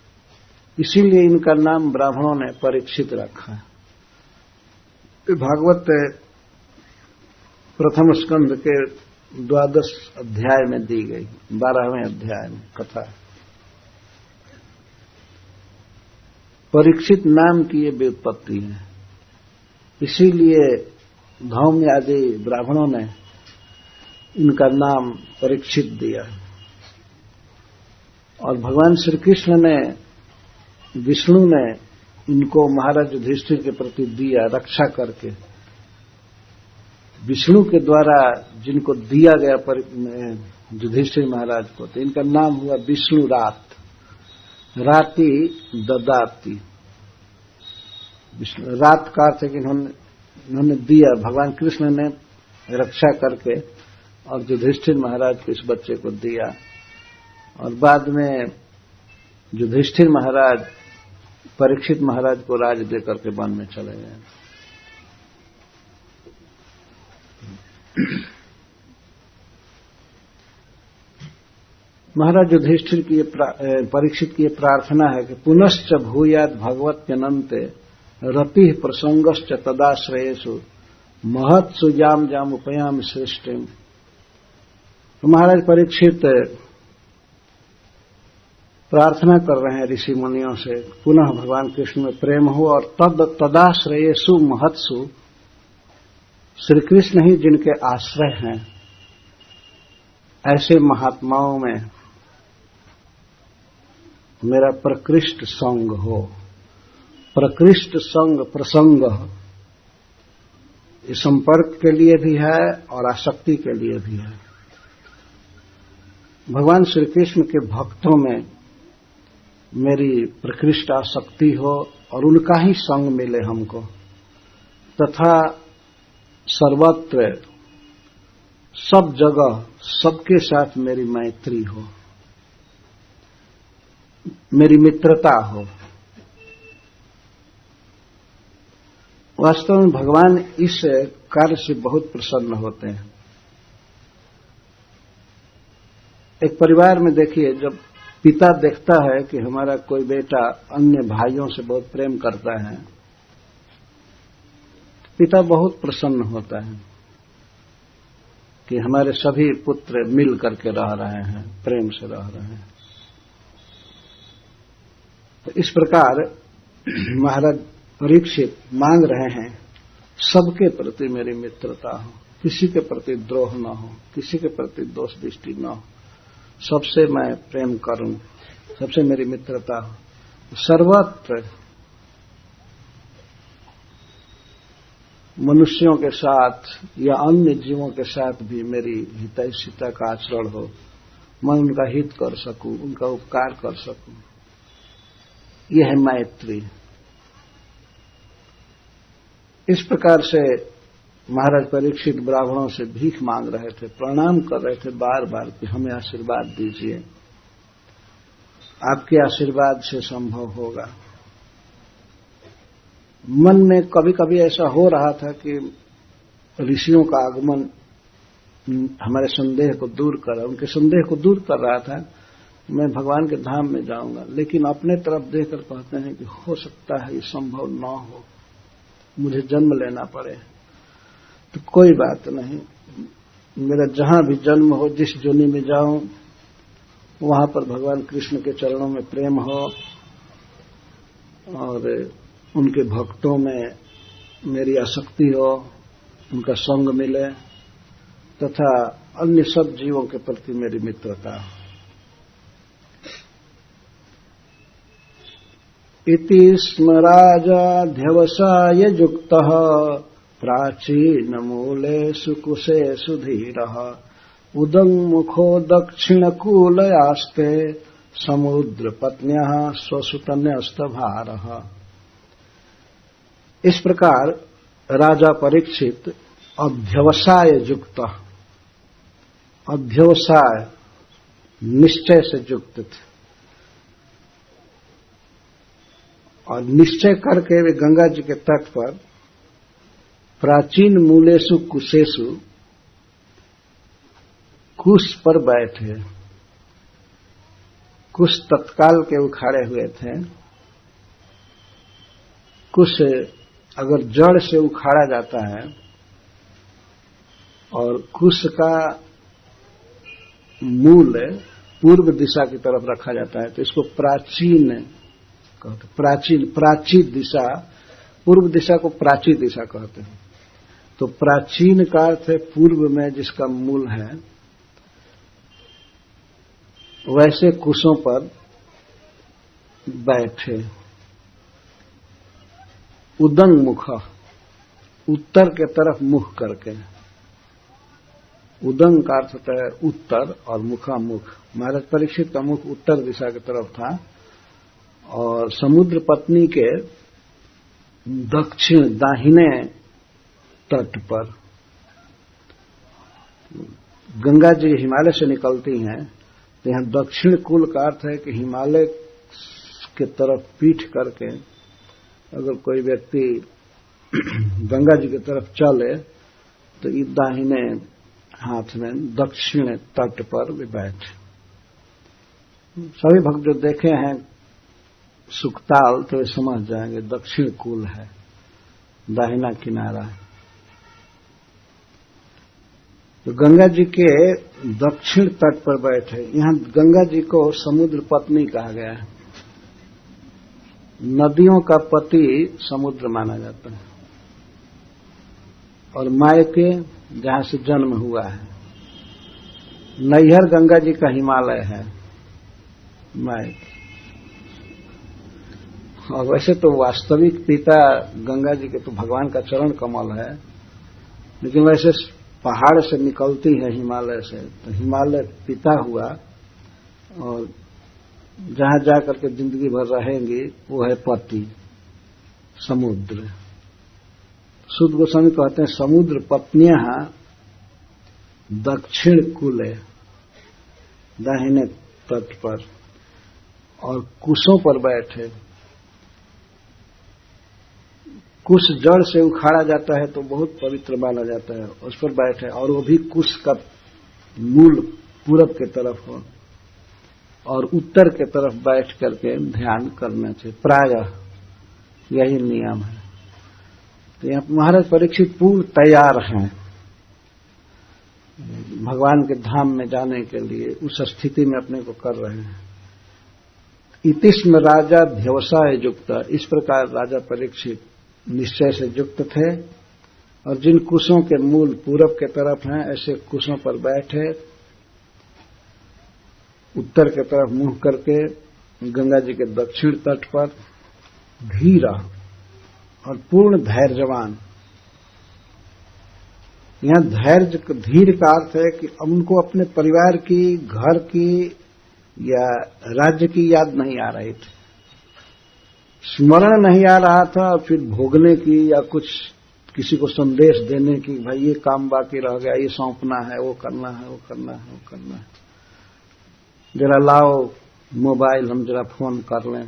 इसीलिए इनका नाम ब्राह्मणों ने परीक्षित रखा। भागवत प्रथम स्कंध के 12 अध्याय में दी गई, 12वें अध्याय में कथा। परीक्षित नाम की ये व्युत्पत्ति है, इसीलिए धौम्य आदि ब्राह्मणों ने इनका नाम परीक्षित दिया। और भगवान श्री कृष्ण ने, विष्णु ने इनको महाराज युधिष्ठिर के प्रति दिया, रक्षा करके। विष्णु के द्वारा जिनको दिया गया युधिष्ठिर महाराज को, तो इनका नाम हुआ विष्णु रात, राति ददाती। रात का अर्थ है कि इन्होंने दिया, भगवान कृष्ण ने रक्षा करके और युधिष्ठिर महाराज को इस बच्चे को दिया। और बाद में युधिष्ठिर महाराज परीक्षित महाराज को राज देकर के वन में चले गए। महाराज युधिष्ठिर की परीक्षित की प्रार्थना है कि पुनश्च भूयात भगवत्यनंते रति प्रसंगश्च तदाश्रयेषु महत्सु याम जाम उपयाम सृष्टिम। तो महाराज परीक्षित प्रार्थना कर रहे हैं ऋषि मुनियों से, पुनः भगवान कृष्ण में प्रेम हो, और तदाश्रयेषु महत्सु, श्री कृष्ण ही जिनके आश्रय हैं, ऐसे महात्माओं में मेरा प्रकृष्ट संग हो। प्रकृष्ट संग, प्रसंग, ये संपर्क के लिए भी है और आसक्ति के लिए भी है। भगवान श्री कृष्ण के भक्तों में मेरी प्रकृष्ट आसक्ति हो और उनका ही संग मिले हमको, तथा सर्वत्र सब जगह सबके साथ मेरी मैत्री हो। मेरी मित्रता हो। वास्तव में भगवान इस कार्य से बहुत प्रसन्न होते हैं। एक परिवार में देखिए, जब पिता देखता है कि हमारा कोई बेटा अन्य भाइयों से बहुत प्रेम करता है, पिता बहुत प्रसन्न होता है कि हमारे सभी पुत्र मिल करके रह रहे हैं, प्रेम से रह रहे हैं। तो इस प्रकार महाराज परीक्षित मांग रहे हैं, सबके प्रति मेरी मित्रता हो, किसी के प्रति द्रोह न हो, किसी के प्रति दोष दृष्टि न हो, सबसे मैं प्रेम करूं, सबसे मेरी मित्रता हो। सर्वत्र मनुष्यों के साथ या अन्य जीवों के साथ भी मेरी हितैषिता का आचरण हो, मैं उनका हित कर सकूं, उनका उपकार कर सकूं। यह है मैत्री। इस प्रकार से महाराज परीक्षित ब्राह्मणों से भीख मांग रहे थे, प्रणाम कर रहे थे बार बार कि हमें आशीर्वाद दीजिए, आपके आशीर्वाद से संभव होगा। मन में कभी कभी ऐसा हो रहा था कि ऋषियों का आगमन हमारे संदेह को दूर कर, उनके संदेह को दूर कर रहा था, मैं भगवान के धाम में जाऊंगा। लेकिन अपने तरफ देखकर कहते हैं कि हो सकता है ये संभव न हो, मुझे जन्म लेना पड़े। तो कोई बात नहीं, मेरा जहां भी जन्म हो, जिस योनि में जाऊं, वहां पर भगवान कृष्ण के चरणों में प्रेम हो और उनके भक्तों में मेरी आसक्ति हो, उनका संग मिले तथा अन्य सब जीवों के प्रति मेरी मित्रता हो। इति स्म राजाध्यवसाय युक्तः प्राचीन मूलेषु कुशेषु धीरः उदङ्मुखो दक्षिणकूलयास्ते समुद्रपत्न्यः स्वसुतन्यस्तभारः। इस प्रकार राजा परीक्षित अध्यवसाय युक्त, अध्यवसाय निश्चय से युक्त थे और निश्चय करके वे गंगा जी के तट पर प्राचीन मूलेषु कुशेषु, कुश पर बैठे। कुश तत्काल के उखाड़े हुए थे। कुश अगर जड़ से उखाड़ा जाता है और कुश का मूल पूर्व दिशा की तरफ रखा जाता है तो इसको प्राचीन कहते। प्राचीन, प्राची दिशा, पूर्व दिशा को प्राची दिशा कहते हैं। तो प्राचीन का अर्थ है पूर्व में जिसका मूल है। वैसे कुशों पर बैठे। उदंग मुख, उत्तर के तरफ मुख करके। उदंग का अर्थ होता है उत्तर और मुखा मुख। महाराज परीक्षित का मुख उत्तर दिशा की तरफ था और समुद्र पत्नी के दक्षिण दाहिने तट पर। गंगा जी हिमालय से निकलती हैं तो यहां दक्षिण कूल का अर्थ है कि हिमालय के तरफ पीठ करके अगर कोई व्यक्ति गंगा जी की तरफ चले तो इस दाहिने हाथ में दक्षिण तट पर वे बैठे। सभी भक्त जो देखे हैं सुखताल तो वे समझ जाएंगे दक्षिण कूल है, दाहिना किनारा है। तो गंगा जी के दक्षिण तट पर बैठे। यहां गंगा जी को समुद्र पत्नी कहा गया है। नदियों का पति समुद्र माना जाता है और मायके जहां से जन्म हुआ है। नैहर गंगा जी का हिमालय है, मायके। और वैसे तो वास्तविक पिता गंगा जी के तो भगवान का चरण कमल है, लेकिन वैसे पहाड़ से निकलती है हिमालय से, तो हिमालय पिता हुआ और जहां जाकर के जिंदगी भर रहेंगी वो है पति, समुद्र। सुध गोस्वामी कहते हैं समुद्र पत्नियां दक्षिण कूले, दाहिने तट पर। और कुशों पर बैठे। कुश जड़ से उखाड़ा जाता है तो बहुत पवित्र माना जाता है, उस पर बैठे, और वो भी कुश का मूल पूरब के तरफ हो और उत्तर के तरफ बैठ करके ध्यान करना चाहिए। प्रायः यही नियम है। तो यहाँ महाराज परीक्षित पूर्ण तैयार हैं भगवान के धाम में जाने के लिए, उस स्थिति में अपने को कर रहे हैं। इतिस्म राजा ध्यवसाय युक्त, इस प्रकार राजा परीक्षित निश्चय से युक्त थे और जिन कुशों के मूल पूरब के तरफ हैं ऐसे कुशों पर बैठे, उत्तर के तरफ मुंह करके गंगा जी के दक्षिण तट पर धीरा और पूर्ण धैर्यवान। यहां धैर्य धीर का अर्थ है कि उनको अपने परिवार की, घर की या राज्य की याद नहीं आ रही थी, स्मरण नहीं आ रहा था, और फिर भोगने की या कुछ किसी को संदेश देने की, भाई ये काम बाकी रह गया, ये सौंपना है, वो करना है, वो करना है, वो करना है, जरा लाओ मोबाइल हम जरा फोन कर लें।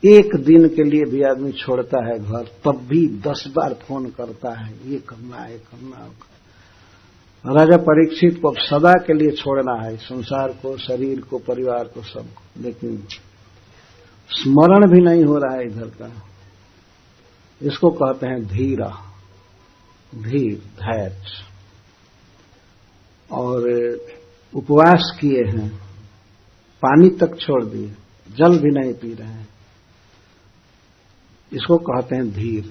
एक दिन के लिए भी आदमी छोड़ता है घर, तब भी 10 बार फोन करता है, ये करना है, करना है। राजा परीक्षित को अब सदा के लिए छोड़ना है, संसार को, शरीर को, परिवार को, सबको, लेकिन स्मरण भी नहीं हो रहा है इधर का। इसको कहते हैं धीरा, धीर, धैर्य। और उपवास किए हैं, पानी तक छोड़ दिए, जल भी नहीं पी रहे हैं, इसको कहते हैं धीर।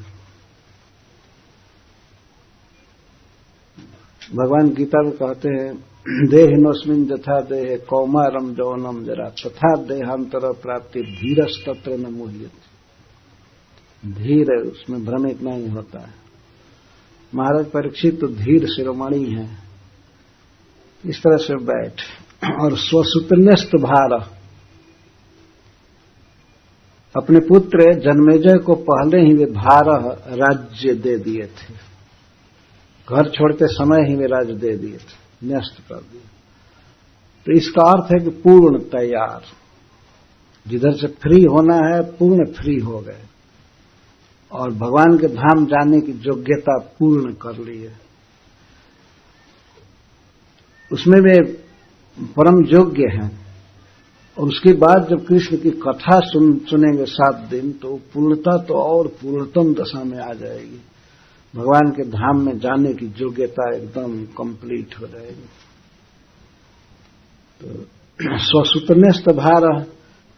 भगवान गीता में कहते हैं, देहिनोस्मिन् यथा देहे कौमारम यौवनम जरा तथा देहांतर प्राप्ति धीरस्तत्र न मुह्यते। धीर उसमें भ्रमित नहीं होता है। महाराज परीक्षित तो धीर शिरोमणि हैं। इस तरह से बैठ और स्वसुतन्यस्त भार, अपने पुत्र जन्मेजय को पहले ही वे भारह राज्य दे दिए थे, घर छोड़ते समय ही वे राज्य दे दिए थे, न्यस्त कर दिए। तो इसका अर्थ है कि पूर्ण तैयार, जिधर से फ्री होना है पूर्ण फ्री हो गए और भगवान के धाम जाने की योग्यता पूर्ण कर ली है। उसमें वे परम योग्य हैं। और उसके बाद जब कृष्ण की कथा सुनेंगे 7 दिन, तो पूर्णता तो और पूर्णतम दशा में आ जाएगी। भगवान के धाम में जाने की योग्यता एकदम कंप्लीट हो जाएगी। तो स्वसुतन्यस्त भार,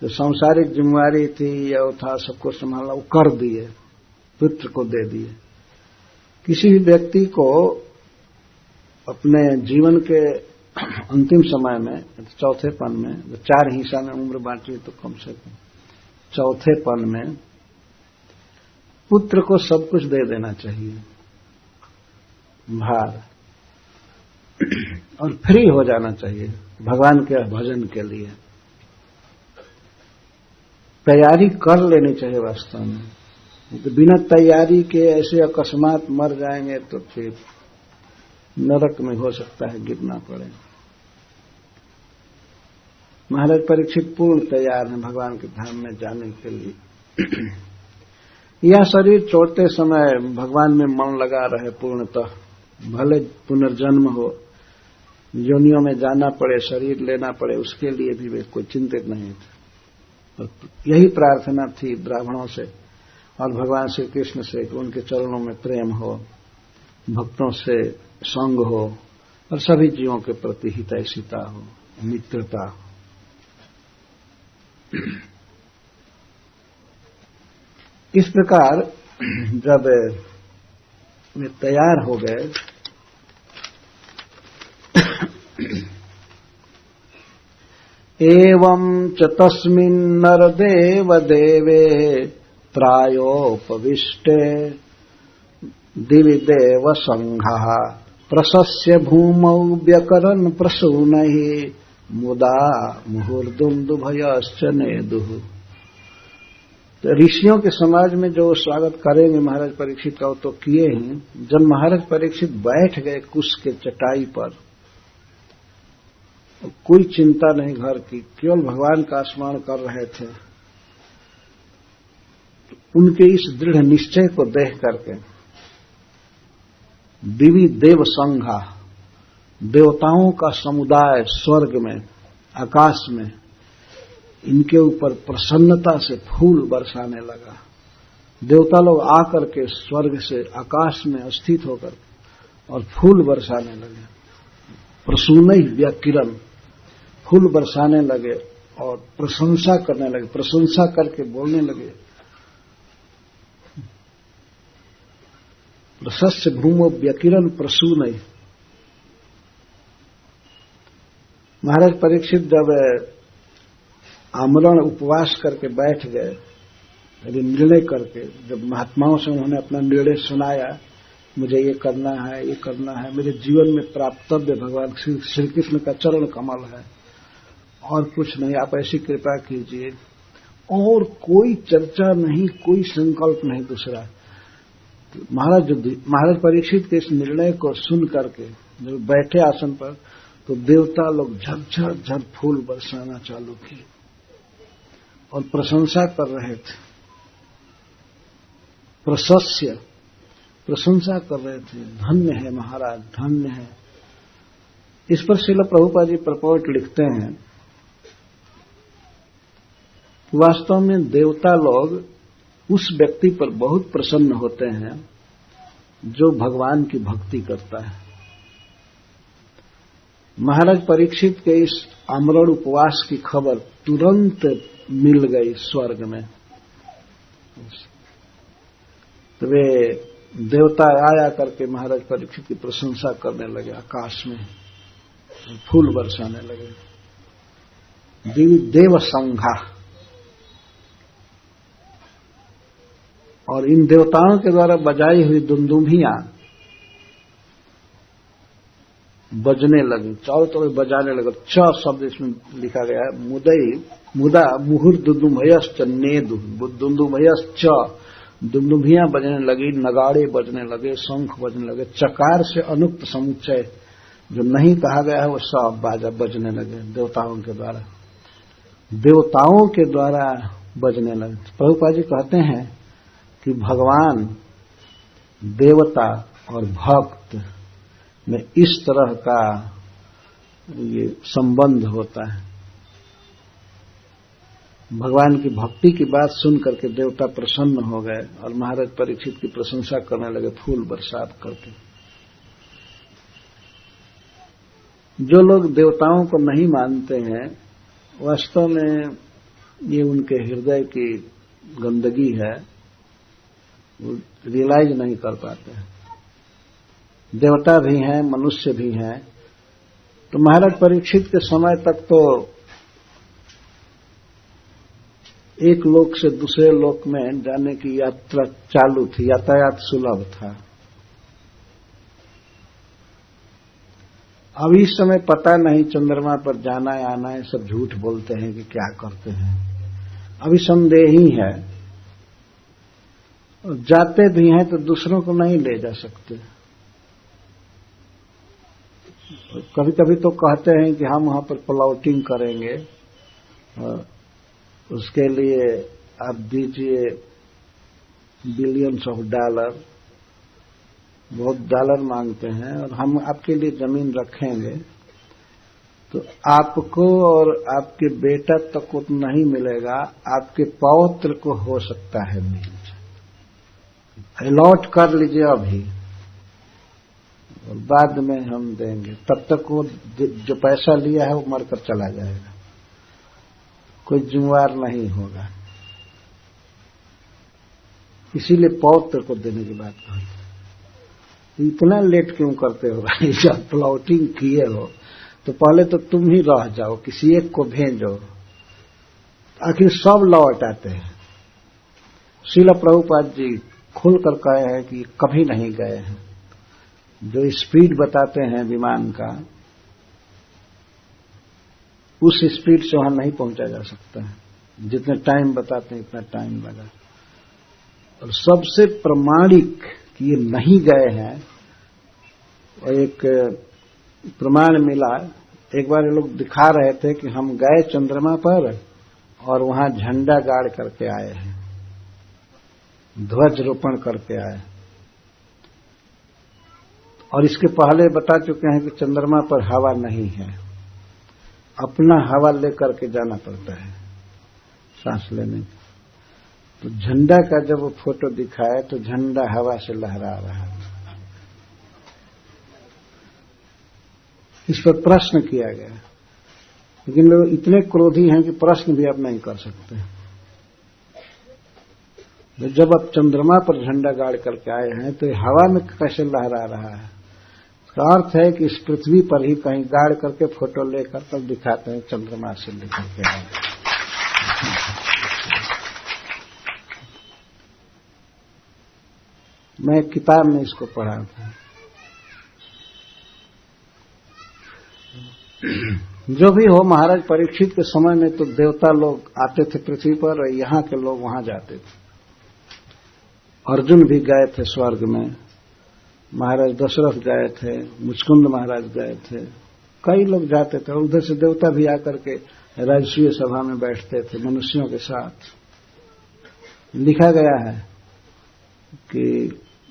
जो सांसारिक जिम्मेवारी थी या वो था सबको संभालना, वो कर दिए, पुत्र को दे दिए। किसी भी व्यक्ति को अपने जीवन के अंतिम समय में, चौथेपन में, 4 हिस्सा में उम्र बांटी तो कम से कम चौथेपन में पुत्र को सब कुछ दे देना चाहिए, भार, और फ्री हो जाना चाहिए भगवान के भजन के लिए। तैयारी कर लेनी चाहिए वास्तव में। तो बिना तैयारी के ऐसे अकस्मात मर जाएंगे तो फिर नरक में हो सकता है गिरना पड़े। महाराज परीक्षित पूर्ण तैयार हैं भगवान के धाम में जाने के लिए। यह शरीर छोड़ते समय भगवान में मन लगा रहे पूर्णतः, भले पुनर्जन्म हो, योनियों में जाना पड़े, शरीर लेना पड़े, उसके लिए भी वे कोई चिंतित नहीं थे। यही प्रार्थना थी ब्राह्मणों से और भगवान श्री कृष्ण से कि उनके चरणों में प्रेम हो, भक्तों से संग हो और सभी जीवों के प्रति हितैषिता हो, मित्रता हो। इस प्रकार जब वे तैयार हो गए, एवं च तस्मिन् नरदेव देवे प्रायोपविष्टे दिवि देव संघः प्रशस्य भूमौ व्यकरन् प्रसूनैः मुदा मुहुर्दुन्दुभयश्च नेदुः। तो ऋषियों के समाज में जो स्वागत करेंगे महाराज परीक्षित का, वो तो किए ही। जब महाराज परीक्षित बैठ गए कुश के चटाई पर कोई चिंता नहीं घर की, केवल भगवान का स्मरण कर रहे थे। उनके इस दृढ़ निश्चय को देख करके दिव्य देव संघा, देवताओं का समुदाय स्वर्ग में, आकाश में इनके ऊपर प्रसन्नता से फूल बरसाने लगा। देवता लोग आकर के स्वर्ग से आकाश में स्थित होकर और फूल बरसाने लगे। प्रसूनै व्याकिरण, फूल बरसाने लगे और प्रशंसा करने लगे, प्रशंसा करके बोलने लगे। प्रशस्य भूमो व्याकिरण प्रसूनै। महाराज परीक्षित जब आमरण उपवास करके बैठ गए, निर्णय करके, जब महात्माओं से उन्होंने अपना निर्णय सुनाया, मुझे ये करना है, ये करना है, मेरे जीवन में प्राप्तव्य भगवान श्री कृष्ण का चरण कमल है और कुछ नहीं, आप ऐसी कृपा कीजिए, और कोई चर्चा नहीं, कोई संकल्प नहीं दूसरा। तो महाराज परीक्षित के इस निर्णय को सुन करके जब बैठे आसन पर, तो देवता लोग झरझर झर फूल बरसाना चालू किए और प्रशंसा कर रहे थे। प्रशस्य, प्रशंसा कर रहे थे, धन्य है महाराज, धन्य है। इस पर श्रील प्रभुपाद जी प्रपोर्ट लिखते हैं कि वास्तव में देवता लोग उस व्यक्ति पर बहुत प्रसन्न होते हैं जो भगवान की भक्ति करता है। महाराज परीक्षित के इस आमरण उपवास की खबर तुरंत मिल गई स्वर्ग में। तो वे देवता आया करके महाराज परीक्षित की प्रशंसा करने लगे, आकाश में फूल बरसाने लगे। दिव्य देव संघा, और इन देवताओं के द्वारा बजाई हुई दुंदुभियां बजने लगी, चारों तरफ बजाने लगे। च शब्द इसमें लिखा गया है, मुदा मुहुर दुंदुभयश्च नेदु, दुंदुभयश्च, दुंदुभियां बजने लगी, नगाड़े बजने लगे, शंख बजने लगे। चकार से अनुक्त समुच्चय जो नहीं कहा गया है वो सब बाजा बजने लगे देवताओं के द्वारा, देवताओं के द्वारा बजने लगे। प्रभुपाद जी कहते हैं कि भगवान, देवता और भक्त में इस तरह का ये संबंध होता है। भगवान की भक्ति की बात सुन करके देवता प्रसन्न हो गए और महाराज परीक्षित की प्रशंसा करने लगे फूल बरसात करके। जो लोग देवताओं को नहीं मानते हैं, वास्तव में ये उनके हृदय की गंदगी है, वो रियलाइज नहीं कर पाते हैं। देवता भी हैं, मनुष्य भी हैं। तो महाराज परीक्षित के समय तक तो एक लोक से दूसरे लोक में जाने की यात्रा चालू थी, यातायात सुलभ था। अब इस समय पता नहीं, चंद्रमा पर जाना है आना है, सब झूठ बोलते हैं कि क्या करते हैं, अभी संदेह ही है। और जाते भी हैं तो दूसरों को नहीं ले जा सकते। कभी कभी तो कहते हैं कि हम वहां पर प्लॉटिंग करेंगे, और उसके लिए आप दीजिए बिलियंस ऑफ डॉलर, बहुत डॉलर मांगते हैं, और हम आपके लिए जमीन रखेंगे, तो आपको और आपके बेटा तक को नहीं मिलेगा, आपके पौत्र को हो सकता है मिल जाए, अलॉट कर लीजिए अभी और बाद में हम देंगे। तब तक वो जो पैसा लिया है वो मरकर चला जाएगा, कोई जिम्मेवार नहीं होगा। इसीलिए पौत्र को देने की बात कहते। इतना लेट क्यों करते हो भाई? जब प्लॉटिंग किए हो तो पहले तो तुम ही रह जाओ, किसी एक को भेजो, आखिर सब लौट आते हैं। श्रील प्रभुपाद जी खुलकर कहे हैं कि कभी नहीं गए हैं। जो स्पीड बताते हैं विमान का, उस स्पीड से वहां नहीं पहुंचा जा सकता है। जितने टाइम बताते हैं इतना टाइम लगा। और सबसे प्रमाणिक कि ये नहीं गए हैं, और एक प्रमाण मिला एक बार ये लोग दिखा रहे थे कि हम गए चंद्रमा पर और वहां झंडा गाड़ करके आए हैं, ध्वज रोपण करके आए। और इसके पहले बता चुके हैं कि चंद्रमा पर हवा नहीं है, अपना हवा लेकर के जाना पड़ता है सांस लेने। तो झंडा का जब वो फोटो दिखाए तो झंडा हवा से लहरा रहा है। इस पर प्रश्न किया गया, लेकिन लोग इतने क्रोधी हैं कि प्रश्न भी आप नहीं कर सकते। जब आप चंद्रमा पर झंडा गाड़ करके आए हैं तो हवा में कैसे लहरा रहा है? इसका अर्थ है कि इस पृथ्वी पर ही कहीं गाड़ करके फोटो लेकर तब दिखाते हैं चंद्रमा से लेकर के आए। मैं किताब में इसको पढ़ा था। जो भी हो, महाराज परीक्षित के समय में तो देवता लोग आते थे पृथ्वी पर और यहां के लोग वहां जाते थे। अर्जुन भी गए थे स्वर्ग में, महाराज दशरथ गए थे, मुचकुंद महाराज गए थे, कई लोग जाते थे। और उधर से देवता भी आकर के राजसूय सभा में बैठते थे मनुष्यों के साथ। लिखा गया है कि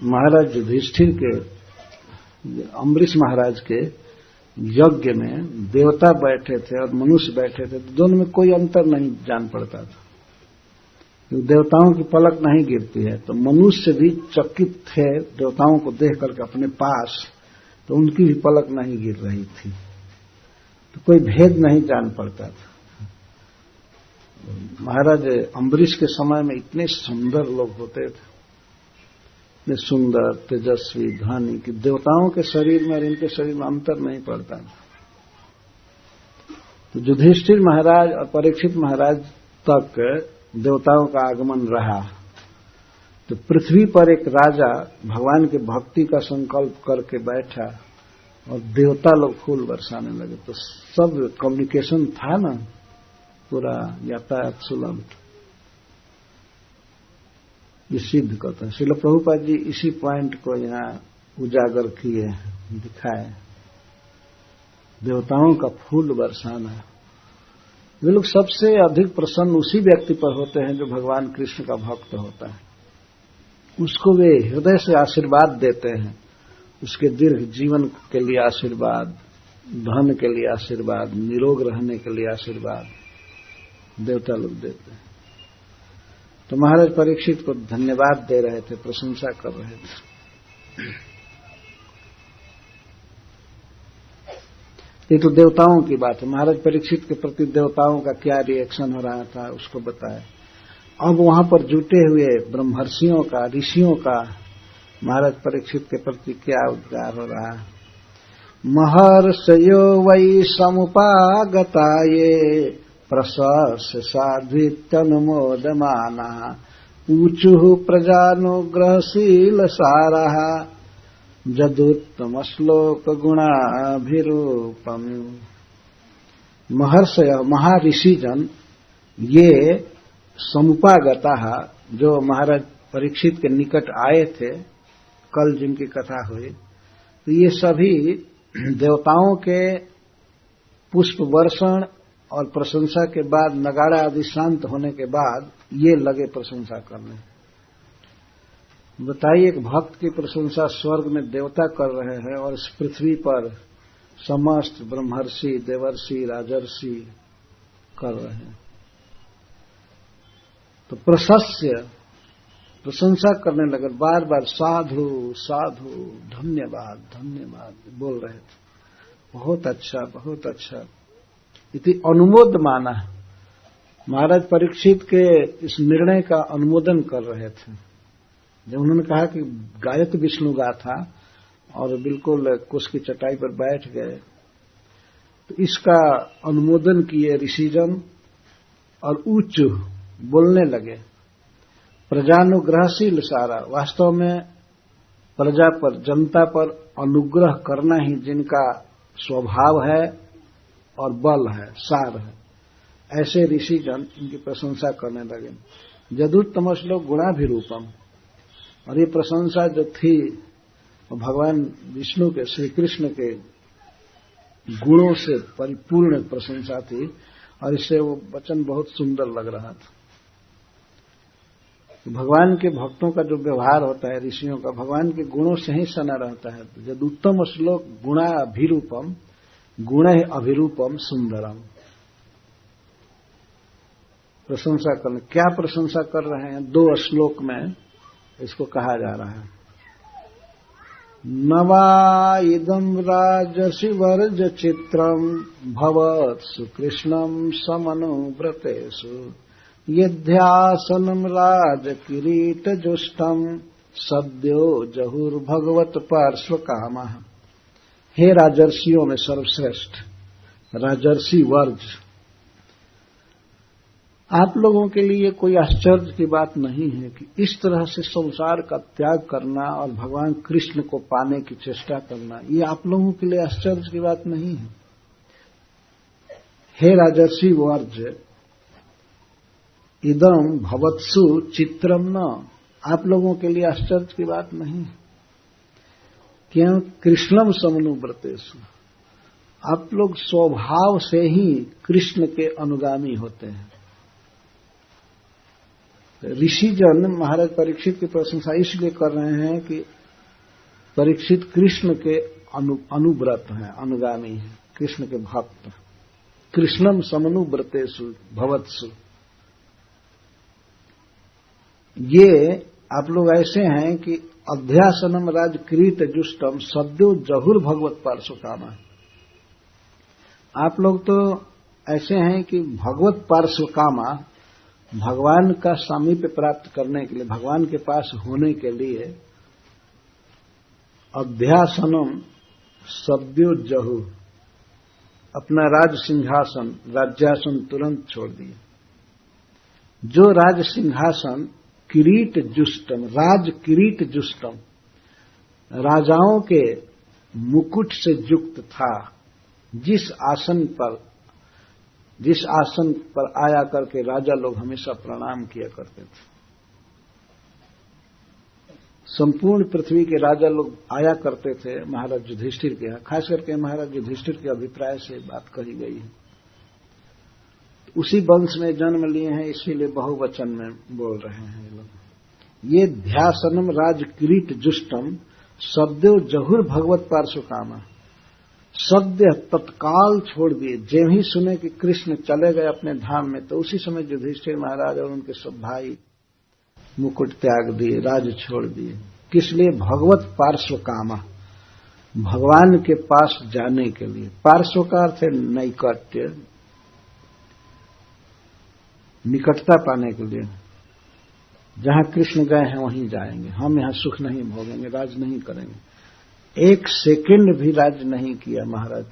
महाराज युधिष्ठिर के, अम्बरीश महाराज के यज्ञ में देवता बैठे थे और मनुष्य बैठे थे, तो दोनों में कोई अंतर नहीं जान पड़ता था। देवताओं की पलक नहीं गिरती है, तो मनुष्य भी चकित थे देवताओं को देख करके अपने पास, तो उनकी भी पलक नहीं गिर रही थी, तो कोई भेद नहीं जान पड़ता था। महाराज अम्बरीश के समय में इतने सुंदर लोग होते थे, इतने सुंदर तेजस्वी धनी कि देवताओं के शरीर में और इनके शरीर में अंतर नहीं पड़ता था। तो युधिष्ठिर महाराज और परीक्षित महाराज तक देवताओं का आगमन रहा। तो पृथ्वी पर एक राजा भगवान की भक्ति का संकल्प करके बैठा और देवता लोग फूल बरसाने लगे। तो सब कम्युनिकेशन था ना, पूरा यातायात सुलभ। ये सिद्ध करते हैं श्रील प्रभुपाद जी, इसी पॉइंट को यहाँ उजागर किए, दिखाए। देवताओं का फूल बरसाना, वे लोग सबसे अधिक प्रसन्न उसी व्यक्ति पर होते हैं जो भगवान कृष्ण का भक्त होता है। उसको वे हृदय से आशीर्वाद देते हैं, उसके दीर्घ जीवन के लिए आशीर्वाद, धन के लिए आशीर्वाद, निरोग रहने के लिए आशीर्वाद देवता लोग देते हैं। तो महाराज परीक्षित को धन्यवाद दे रहे थे, प्रशंसा कर रहे थे। ये तो देवताओं की बात है। महाराज परीक्षित के प्रति देवताओं का क्या रिएक्शन हो रहा था उसको बताया। अब वहां पर जुटे हुए ब्रह्मर्षियों का, ऋषियों का महाराज परीक्षित के प्रति क्या उद्गार हो रहा है। महर्षयो वै समुपागता ये प्रशंस साध्वित्यनुमोदमाना ऊचुः प्रजानुग्रहशील सारः जदुत्तम श्लोक गुणाभिरूपम। महर्षय, महर्षि जन, ये समुपागता, जो महाराज परीक्षित के निकट आए थे, कल जिनकी कथा हुई, तो ये सभी देवताओं के पुष्प वर्षण और प्रशंसा के बाद, नगाड़ा आदि शांत होने के बाद ये लगे प्रशंसा करने। बताइए, एक भक्त की प्रशंसा स्वर्ग में देवता कर रहे हैं और इस पृथ्वी पर समस्त ब्रह्मर्षि, देवर्षि, राजर्षि कर रहे हैं। तो प्रशस्य, प्रशंसा करने लगे, बार बार साधु साधु, धन्यवाद धन्यवाद बोल रहे थे। बहुत अच्छा, बहुत अच्छा। इति अनुमोद माना, महाराज परीक्षित के इस निर्णय का अनुमोदन कर रहे थे। जब उन्होंने कहा कि गायक विष्णु गाथा और बिल्कुल कुश की चटाई पर बैठ गए, तो इसका अनुमोदन किए ऋषिजन और उच्च बोलने लगे। प्रजानुग्रहशील सारा, वास्तव में प्रजा पर, जनता पर अनुग्रह करना ही जिनका स्वभाव है और बल है, सार है, ऐसे ऋषिजन इनकी प्रशंसा करने लगे। जदुत्तम श्लोक गुणाभिरूपम, और ये प्रशंसा जो थी भगवान विष्णु के, श्री कृष्ण के गुणों से परिपूर्ण प्रशंसा थी और इससे वो वचन बहुत सुंदर लग रहा था। भगवान के भक्तों का जो व्यवहार होता है, ऋषियों का, भगवान के गुणों से ही सना रहता है। जब उत्तम श्लोक गुणा अभिरूपम गुण अभिरूपम सुंदरम, प्रशंसा करना। क्या प्रशंसा कर रहे हैं? 2 श्लोक में इसको कहा जा रहा है। नवा इदं राजसि वर्ज चित्रम भवत्सु कृष्णम समनुव्रतेषु यध्यासनम राज किरीट जुष्टम सद्यो जहुर्भगवत पार्श्व कामः। हे राजर्षियों में सर्वश्रेष्ठ राजर्षि वर्ज, आप लोगों के लिए कोई आश्चर्य की बात नहीं है कि इस तरह से संसार का त्याग करना और भगवान कृष्ण को पाने की चेष्टा करना, ये आप लोगों के लिए आश्चर्य की बात नहीं है। हे राजर्षि वर्ज, इदम भवत्सु चित्रम न, आप लोगों के लिए आश्चर्य की बात नहीं है। क्यों? कृष्णम समनुव्रतेषु, आप लोग स्वभाव से ही कृष्ण के अनुगामी होते हैं। ऋषिजन महाराज परीक्षित की प्रशंसा इसलिए कर रहे हैं कि परीक्षित कृष्ण के अनुव्रत हैं, अनुगामी हैं, कृष्ण के भक्त। कृष्णम समनुव्रतेषु भवत्सु, ये आप लोग ऐसे हैं कि अध्यासनम राज किरीट जुष्टम सद्यो जहुर भगवत पार्श्व कामा। आप लोग तो ऐसे हैं कि भगवत पार्श्व कामा, भगवान का सामीप्य प्राप्त करने के लिए, भगवान के पास होने के लिए अध्यासनम सद्यो जहु, अपना राज सिंहासन राज्यासन तुरंत छोड़ दिए। जो राज सिंहासन किरीट जुष्टम, राज किरीट जुष्टम, राजाओं के मुकुट से युक्त था, जिस आसन पर आया करके राजा लोग हमेशा प्रणाम किया करते थे। संपूर्ण पृथ्वी के राजा लोग आया करते थे महाराज युधिष्ठिर के यहाँ, खास करके महाराज युधिष्ठिर के अभिप्राय से बात कही गई है। उसी वंश में जन्म लिए हैं, इसीलिए बहुवचन में बोल रहे हैं ये लोग। ये ध्यासनम राज किरीट जुष्टम सद्यो जहुर भगवत पार्श्व कामा, सद्य तत्काल छोड़ दिए। जब ही सुने कि कृष्ण चले गए अपने धाम में, तो उसी समय युधिष्ठिर महाराज और उनके सब भाई मुकुट त्याग दिए, राज छोड़ दिए। किस लिए? भगवत पार्श्व कामा, भगवान के पास जाने के लिए। पार्श्व का अर्थ है नैकट्य, निकटता पाने के लिए। जहां कृष्ण गए हैं वहीं जाएंगे, हम यहां सुख नहीं भोगेंगे, राज नहीं करेंगे। 1 सेकंड भी राज नहीं किया महाराज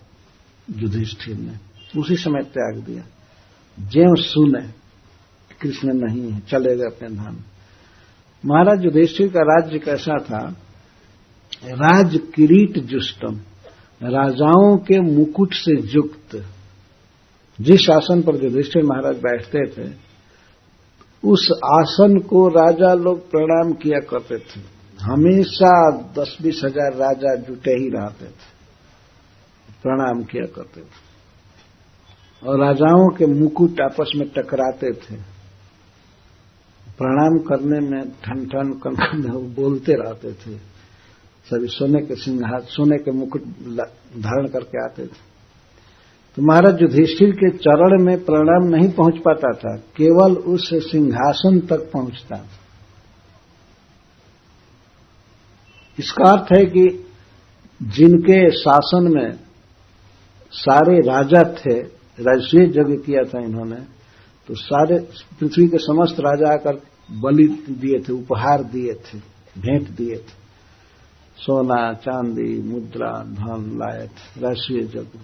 युधिष्ठिर ने, उसी समय त्याग दिया। ज्यों सुने कृष्ण नहीं है, चले गए अपने धाम। महाराज युधिष्ठिर का राज्य कैसा था? राज किरीट जुष्टम, राजाओं के मुकुट से युक्त। जिस आसन पर युधिष्ठिर महाराज बैठते थे, उस आसन को राजा लोग प्रणाम किया करते थे। हमेशा 10-20 हजार राजा जुटे ही रहते थे, प्रणाम किया करते थे। और राजाओं के मुकुट आपस में टकराते थे। प्रणाम करने में ठन ठन कन बोलते रहते थे। सभी सोने के सिंहासन, सोने के मुकुट धारण करके आते थे। तो महाराज युधिष्ठिर के चरण में प्रणाम नहीं पहुंच पाता था, केवल उस सिंहासन तक पहुंचता था। इसका अर्थ है कि जिनके शासन में सारे राजा थे, राजसूय यज्ञ किया था इन्होंने, तो सारे पृथ्वी के समस्त राजा आकर बलि दिए थे, उपहार दिए थे, भेंट दिए थे। सोना चांदी मुद्रा धन लाए थे राजसूय यज्ञ।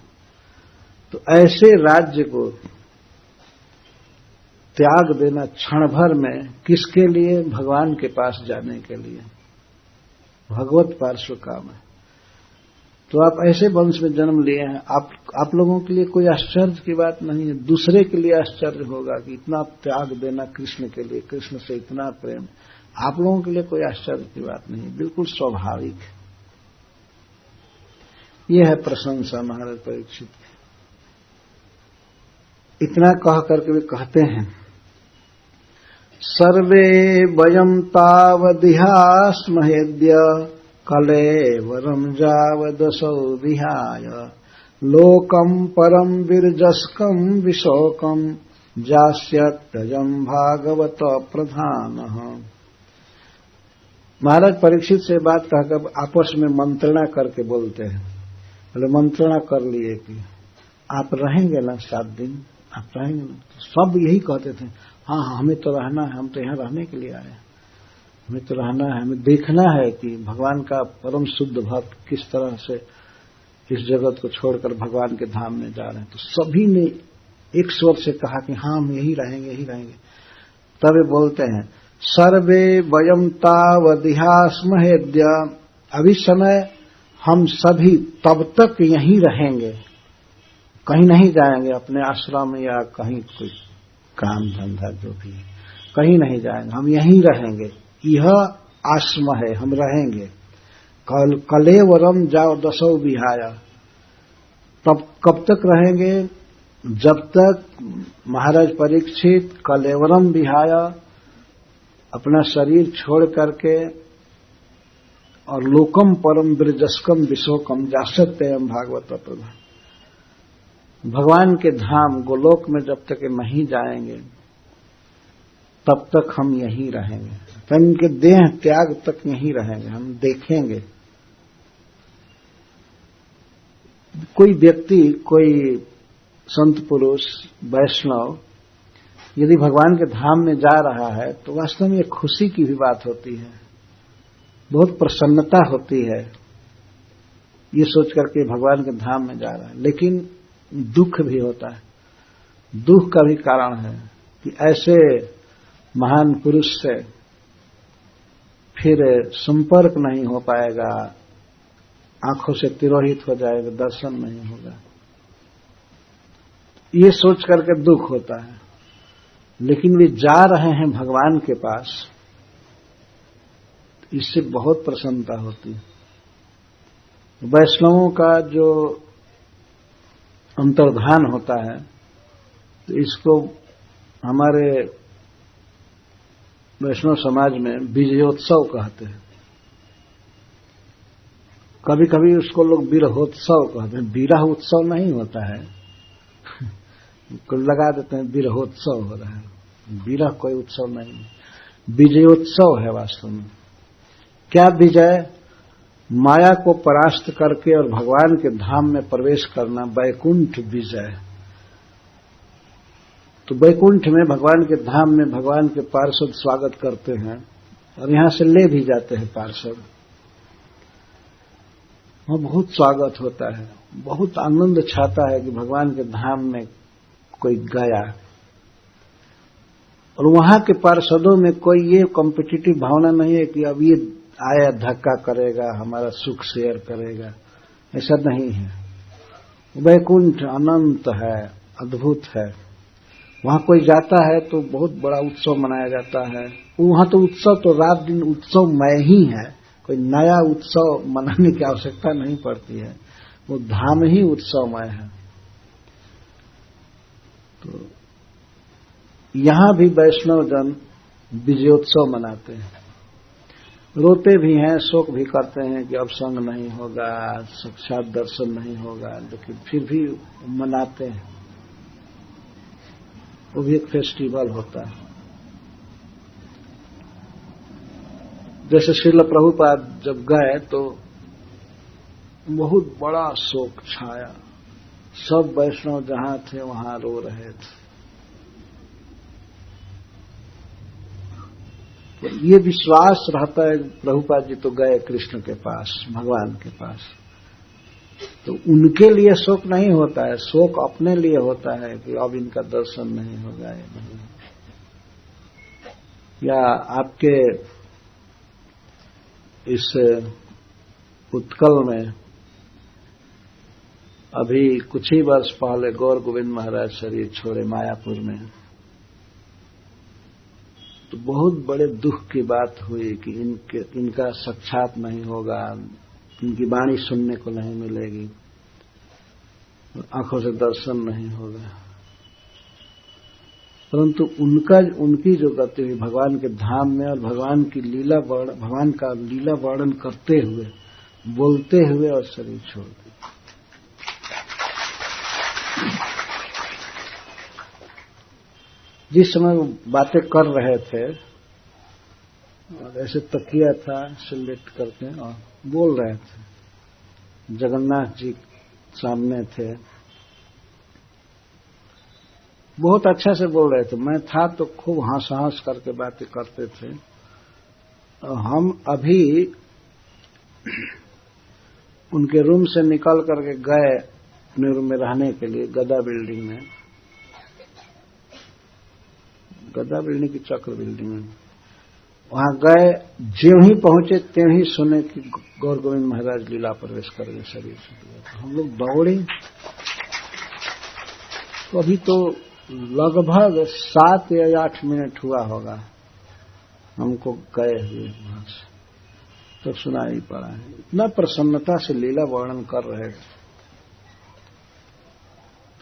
तो ऐसे राज्य को त्याग देना क्षण भर में, किसके लिए? भगवान के पास जाने के लिए, भगवत पार्श्व काम है। तो आप ऐसे वंश में जन्म लिए हैं, आप लोगों के लिए कोई आश्चर्य की बात नहीं है। दूसरे के लिए आश्चर्य होगा कि इतना त्याग देना कृष्ण के लिए, कृष्ण से इतना प्रेम। आप लोगों के लिए कोई आश्चर्य की बात नहीं, बिल्कुल स्वाभाविक है। ये है प्रशंसा महाराज परीक्षित की। इतना कह करके वे कहते हैं, सर्वे वयं तावदिहास्महेद्य कलेवरं जावदसौ विहाय लोकं परं विरजस्कं विशोकं जास्यत्यजं भागवत प्रधानः। महाराज परीक्षित से बात कहकर आपस में मंत्रणा करके बोलते हैं। बोले मंत्रणा कर लिए कि आप रहेंगे ना 7 दिन, आप रहेंगे ना? तो सब यही कहते थे, हाँ हाँ हमें तो रहना है, हम तो यहाँ रहने के लिए आए, हमें तो रहना है, हमें देखना है कि भगवान का परम शुद्ध भक्त किस तरह से इस जगत को छोड़कर भगवान के धाम में जा रहे हैं। तो सभी ने एक स्वर से कहा कि हाँ हम यही रहेंगे, यही रहेंगे। तब वे बोलते हैं, सर्वे वयं तावदिहास्महेद्य, अभी समय हम सभी तब तक यहीं रहेंगे, कहीं नहीं जाएंगे, अपने आश्रम या कहीं कोई काम धंधा जो भी है, कहीं नहीं जाएंगे, हम यहीं रहेंगे। यह आश्रम है, हम रहेंगे। कलेवरम जाओ दसौ विहाया, तब कब तक रहेंगे? जब तक महाराज परीक्षित कलेवरम विहाया, अपना शरीर छोड़ करके और लोकम परम ब्रजस्कम विशोकम जासत्यम भागवत प्रधान, भगवान के धाम गोलोक में जब तक नहीं जाएंगे तब तक हम यहीं रहेंगे, तो इनके देह त्याग तक यहीं रहेंगे, हम देखेंगे। कोई व्यक्ति, कोई संत पुरुष, वैष्णव यदि भगवान के धाम में जा रहा है तो वास्तव में खुशी की भी बात होती है, बहुत प्रसन्नता होती है ये सोच करके भगवान के धाम में जा रहा है। लेकिन दुख भी होता है। दुख का भी कारण है कि ऐसे महान पुरुष से फिर संपर्क नहीं हो पाएगा, आंखों से तिरोहित हो जाएगा, दर्शन नहीं होगा, ये सोच करके दुख होता है। लेकिन वे जा रहे हैं भगवान के पास, इससे बहुत प्रसन्नता होती है। वैष्णवों का जो अंतर्धान होता है तो इसको हमारे वैष्णव समाज में विजयोत्सव कहते हैं। कभी कभी उसको लोग विरहोत्सव कहते हैं। विरह उत्सव नहीं होता है, लगा देते हैं विरहोत्सव हो रहा है, विरह कोई उत्सव नहीं, विजयोत्सव है वास्तव में। क्या विजय? माया को परास्त करके और भगवान के धाम में प्रवेश करना, वैकुंठ विजय। तो वैकुंठ में भगवान के धाम में भगवान के पार्षद स्वागत करते हैं और यहां से ले भी जाते हैं पार्षद। वहां बहुत स्वागत होता है, बहुत आनंद छाता है कि भगवान के धाम में कोई गया। और वहां के पार्षदों में कोई ये कॉम्पिटिटिव भावना नहीं है कि अब ये आया धक्का करेगा, हमारा सुख शेयर करेगा, ऐसा नहीं है। वैकुंठ अनंत है, अद्भुत है। वहां कोई जाता है तो बहुत बड़ा उत्सव मनाया जाता है। वहां तो उत्सव तो रात दिन उत्सवमय ही है, कोई नया उत्सव मनाने की आवश्यकता नहीं पड़ती है, वो धाम ही उत्सवमय है। तो यहां भी वैष्णव जन विजयोत्सव मनाते हैं, रोते भी हैं, शोक भी करते हैं कि अब संग नहीं होगा, साक्षात दर्शन नहीं होगा, लेकिन फिर भी मनाते हैं। वो भी एक फेस्टिवल होता है। जैसे श्रील प्रभुपाद जब गए तो बहुत बड़ा शोक छाया, सब वैष्णव जहां थे वहां रो रहे थे। तो ये विश्वास रहता है प्रभुपाद जी तो गए कृष्ण के पास, भगवान के पास, तो उनके लिए शोक नहीं होता है, शोक अपने लिए होता है कि अब इनका दर्शन नहीं होगा। नहीं, या आपके इस उत्कल में अभी कुछ ही वर्ष पहले गौर गोविंद महाराज शरीर छोड़े मायापुर में, तो बहुत बड़े दुख की बात हुई कि इनका साक्षात नहीं होगा, उनकी वाणी सुनने को नहीं मिलेगी, आंखों से दर्शन नहीं होगा। परंतु उनकी जो गति हुई भगवान के धाम में और भगवान का लीला वर्णन करते हुए, बोलते हुए और शरीर छोड़ दी। जिस समय वो बातें कर रहे थे और ऐसे तकिया था सिलेक्ट करके और बोल रहे थे, जगन्नाथ जी सामने थे, बहुत अच्छा से बोल रहे थे। मैं था तो खूब हंस करके बातें करते थे। हम अभी उनके रूम से निकल करके गए अपने रूम में रहने के लिए, गदा बिल्डिंग में, गदा बिल्डिंग की चक्र बिल्डिंग में। वहां गए, ज्यों ही पहुंचे त्यों ही सुने कि गौर गोविंद महाराज लीला प्रवेश कर गए शरीर से। हम लोग दौड़े, तो अभी तो लगभग 7 या 8 मिनट हुआ होगा हमको गए हुए वहां से, तो सुनाई पड़ा है। इतना प्रसन्नता से लीला वर्णन कर रहे थे।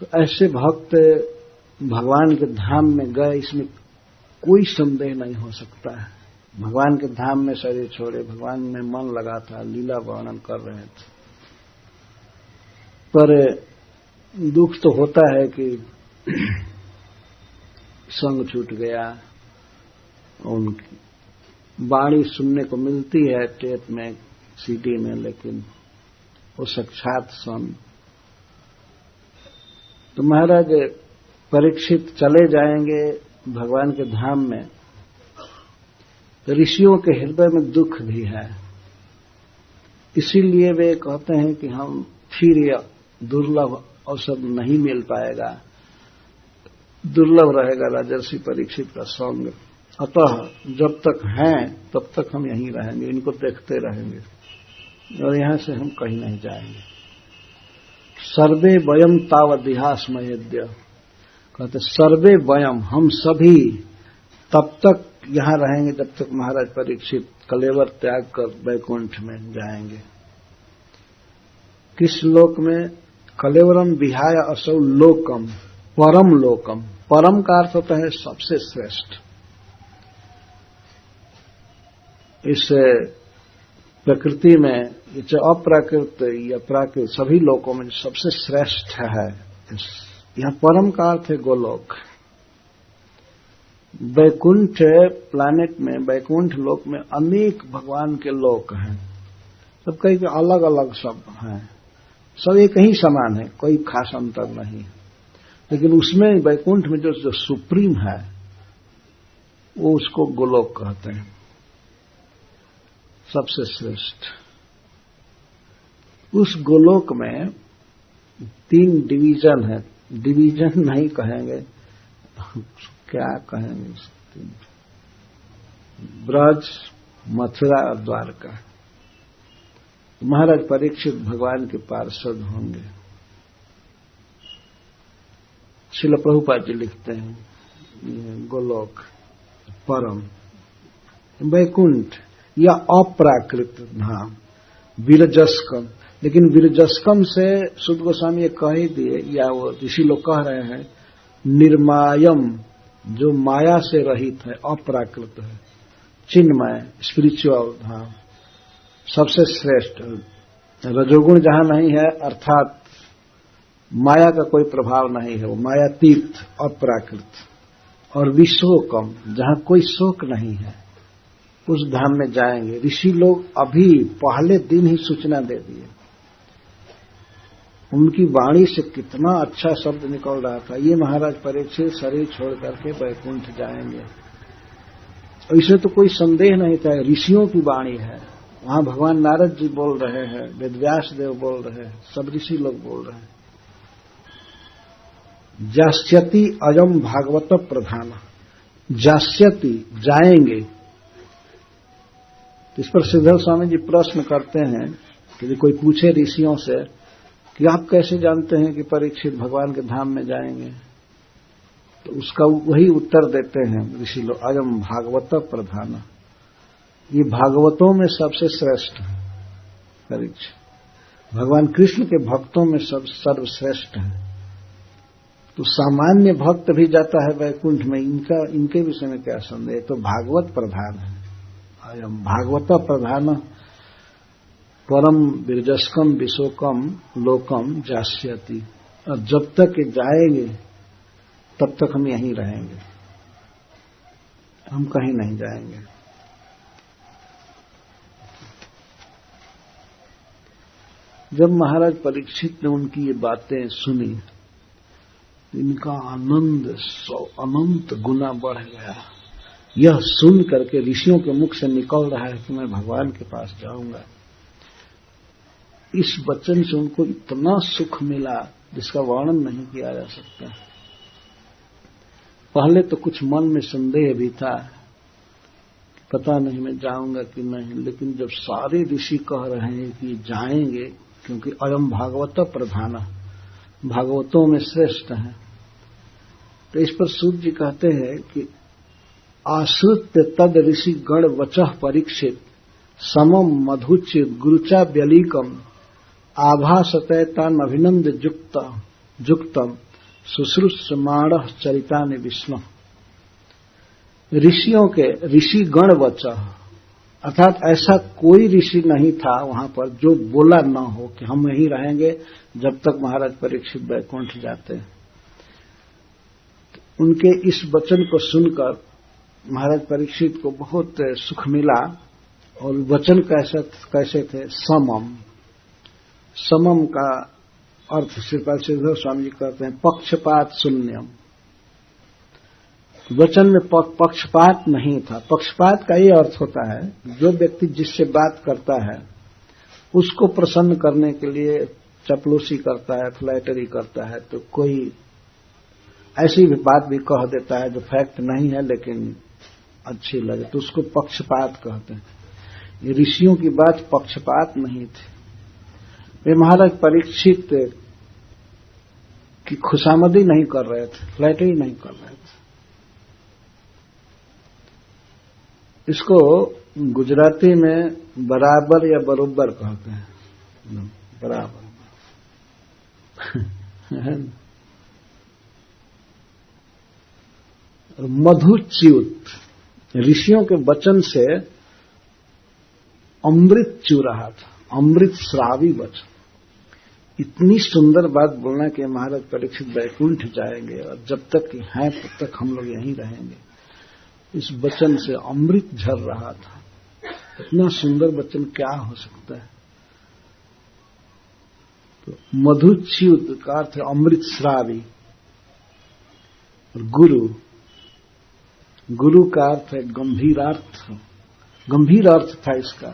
तो ऐसे भक्त भगवान के धाम में गए, इसमें कोई संदेह नहीं हो सकता है। भगवान के धाम में शरीर छोड़े, भगवान में मन लगा था, लीला वर्णन कर रहे थे। पर दुख तो होता है कि संग छूट गया। उनकी वाणी सुनने को मिलती है टेप में, सीडी में, लेकिन वो साक्षात सुन। तो महाराज परीक्षित चले जाएंगे भगवान के धाम में, तो ऋषियों के हृदय में दुख भी है। इसीलिए वे कहते हैं कि हम फिर यह दुर्लभ अवसर नहीं मिल पाएगा, दुर्लभ रहेगा राजर्षि परीक्षित का संग। अतः जब तक हैं तब तक हम यहीं रहेंगे, इनको देखते रहेंगे और यहां से हम कहीं नहीं जाएंगे। सर्वे वयम तावदिहास्मयेद्य, कहते सर्वे वयम, हम सभी तब तक यहां रहेंगे जब तक महाराज परीक्षित कलेवर त्याग कर वैकुंठ में जाएंगे। किस लोक में? कलेवरम विहाय असौ लोकम परम लोकम। परम का अर्थ होता है सबसे श्रेष्ठ। इस प्रकृति में अप्राकृत या प्राकृत सभी लोकों में सबसे श्रेष्ठ है। यहां परम का अर्थ है गोलोक। वैकुंठ प्लैनेट में, वैकुंठ लोक में अनेक भगवान के लोक हैं, सब कई अलग अलग सब हैं, सब एक ही समान है, कोई खास अंतर नहीं। लेकिन उसमें वैकुंठ में जो सुप्रीम है वो उसको गोलोक कहते हैं, सबसे श्रेष्ठ। उस गोलोक में 3 डिवीजन है, डिवीजन नहीं कहेंगे, क्या कहेंगे उसको, ब्रज, मथुरा और द्वारका। महाराज परीक्षित भगवान के पार्षद होंगे। श्रील प्रभुपाद जी लिखते हैं गोलोक परम वैकुंठ या अप्राकृत धाम विरजस्कम। लेकिन विरजस्कम से सुध गोस्वामी ये कह ही दिए, या वो ऋषि लोग कह रहे हैं निर्मायम, जो माया से रहित है, अप्राकृत है, चिन्मय स्पिरिचुअल धाम, सबसे श्रेष्ठ। रजोगुण जहां नहीं है, अर्थात माया का कोई प्रभाव नहीं है, वो मायातीत अप्राकृत। और विशोकम, जहां कोई शोक नहीं है, उस धाम में जाएंगे। ऋषि लोग अभी पहले दिन ही सूचना दे दिए। उनकी वाणी से कितना अच्छा शब्द निकल रहा था, ये महाराज परीक्षित शरीर छोड़ करके वैकुंठ जाएंगे। और इसमें तो कोई संदेह नहीं था, ऋषियों की वाणी है। वहां भगवान नारद जी बोल रहे हैं, वेदव्यास देव बोल रहे हैं, सब ऋषि लोग बोल रहे हैं। जास्यति अयम भागवत प्रधान, जास्यति जाएंगे। इस पर श्रीधर स्वामी जी प्रश्न करते हैं कि कोई पूछे ऋषियों से कि आप कैसे जानते हैं कि परीक्षित भगवान के धाम में जाएंगे, तो उसका वही उत्तर देते हैं ऋषि लोग, अयम भागवत प्रधान, ये भागवतों में सबसे श्रेष्ठ है। परीक्षित। भगवान कृष्ण के भक्तों में सब सर्वश्रेष्ठ है। तो सामान्य भक्त भी जाता है वैकुंठ में, इनके विषय में क्या संदेह। तो भागवत प्रधान है, अयम भागवत प्रधान परम बिरजस्कम विशोकम लोकम जास्यति। और जब तक ये जाएंगे तब तक हम यहीं रहेंगे, हम कहीं नहीं जाएंगे। जब महाराज परीक्षित ने उनकी ये बातें सुनी, इनका आनंद अनंत गुना बढ़ गया। यह सुन करके ऋषियों के मुख से निकल रहा है कि मैं भगवान के पास जाऊंगा। इस वचन से उनको इतना सुख मिला जिसका वर्णन नहीं किया जा सकता। पहले तो कुछ मन में संदेह भी था, पता नहीं मैं जाऊंगा कि नहीं, लेकिन जब सारे ऋषि कह रहे हैं कि जाएंगे, क्योंकि अयम भागवत प्रधान, भागवतों में श्रेष्ठ है, तो इस पर सूत जी कहते हैं कि आश्रित्य तद ऋषि गण वचः परीक्षित समम मधुच्य गुरुचा व्यलीकम आभासतैतान अभिनंद जुक्तम शुश्रूषमाण चरितानि विष्णु। ऋषियों के ऋषि गण वचः, अर्थात ऐसा कोई ऋषि नहीं था वहां पर जो बोला न हो कि हम यहीं रहेंगे जब तक महाराज परीक्षित वैकुंठ जाते। उनके इस वचन को सुनकर महाराज परीक्षित को बहुत सुख मिला। और वचन कैसे थे? समम। समम का अर्थ श्रीपाद श्रीधर स्वामी जी कहते हैं पक्षपात शून्यम। वचन में पक्षपात नहीं था। पक्षपात का ये अर्थ होता है, जो व्यक्ति जिससे बात करता है उसको प्रसन्न करने के लिए चपलूसी करता है, फ्लैटरी करता है, तो कोई ऐसी भी बात भी कह देता है जो फैक्ट नहीं है लेकिन अच्छी लगे, तो उसको पक्षपात कहते हैं। ये ऋषियों की बात पक्षपात नहीं थी। वे महाराज परीक्षित की खुशामदी नहीं कर रहे थे, फ्लैटरी नहीं कर रहे थे। इसको गुजराती में बराबर या बरोबर कहते हैं, बराबर। मधुच्युत, ऋषियों के वचन से अमृत चू रहा था, अमृत श्रावी वचन। इतनी सुंदर बात बोलना कि महाराज परीक्षित वैकुंठ जाएंगे और जब तक हैं तब तक हम लोग यहीं रहेंगे। इस वचन से अमृत झर रहा था। इतना सुंदर वचन क्या हो सकता है? तो मधुच्युत का अर्थ है अमृत श्रावी। और गुरु का अर्थ है गंभीरार्थ। गंभीर अर्थ था इसका।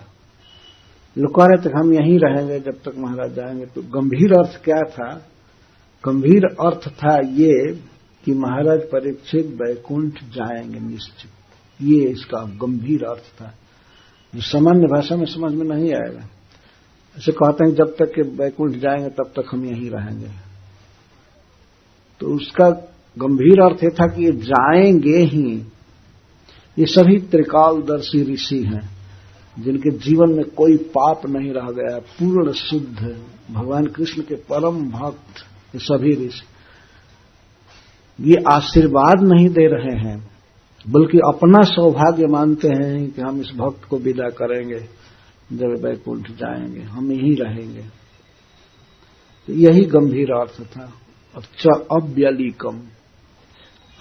लोग कह रहे थे हम यहीं रहेंगे जब तक महाराज जाएंगे, तो गंभीर अर्थ क्या था? गंभीर अर्थ था ये कि महाराज परीक्षित वैकुंठ जाएंगे निश्चित। ये इसका गंभीर अर्थ था, जो सामान्य भाषा में समझ में नहीं आएगा। ऐसे कहते हैं जब तक कि वैकुंठ जाएंगे तब तक हम यहीं रहेंगे, तो उसका गंभीर अर्थ ये था कि ये जाएंगे ही। ये सभी त्रिकालदर्शी ऋषि हैं जिनके जीवन में कोई पाप नहीं रह गया, पूर्ण शुद्ध, भगवान कृष्ण के परम भक्त। ये सभी ऋषि ये आशीर्वाद नहीं दे रहे हैं, बल्कि अपना सौभाग्य मानते हैं कि हम इस भक्त को विदा करेंगे जब वैकुंठ जाएंगे, हम यहीं रहेंगे। तो यही गंभीर अर्थ था। और अव्यलीकम,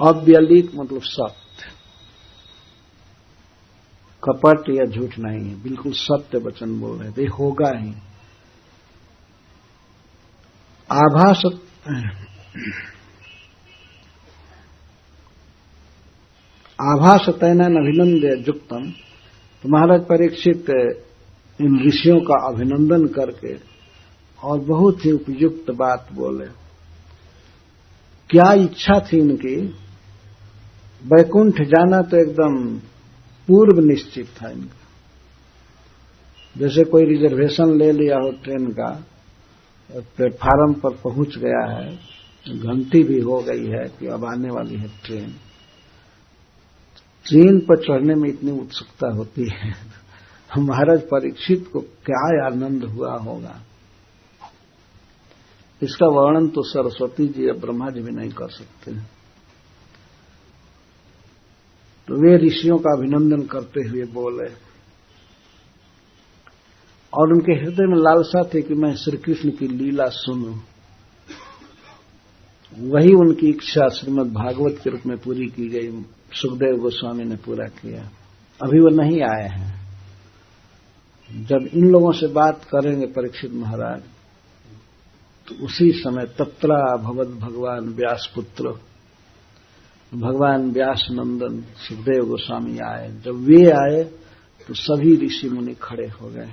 अव्यलीक मतलब सत्य, कपट या झूठ नहीं है, बिल्कुल सत्य वचन बोल रहे थे, होगा ही। आभासतैन अभिनंदन जुक्तम। तो महाराज परीक्षित इन ऋषियों का अभिनंदन करके और बहुत ही उपयुक्त बात बोले। क्या इच्छा थी इनकी? वैकुंठ जाना तो एकदम पूर्व निश्चित था इनका। जैसे कोई रिजर्वेशन ले लिया हो ट्रेन का, प्लेटफार्म पर पहुंच गया है, घंटी भी हो गई है कि अब आने वाली है ट्रेन। ट्रेन पर चढ़ने में इतनी उत्सुकता होती है, महाराज परीक्षित को क्या आनंद हुआ होगा, इसका वर्णन तो सरस्वती जी या ब्रह्मा जी भी नहीं कर सकते। तो वे ऋषियों का अभिनंदन करते हुए बोले, और उनके हृदय में लालसा थी कि मैं श्री कृष्ण की लीला सुनूं। वही उनकी इच्छा श्रीमद् भागवत के रूप में पूरी की गई। सुखदेव गोस्वामी ने पूरा किया। अभी वो नहीं आए हैं। जब इन लोगों से बात करेंगे परीक्षित महाराज, तो उसी समय तत्रा भवद भगवान व्यासपुत्र, भगवान व्यास नंदन सुखदेव गोस्वामी आए। जब वे आए तो सभी ऋषि मुनि खड़े हो गए,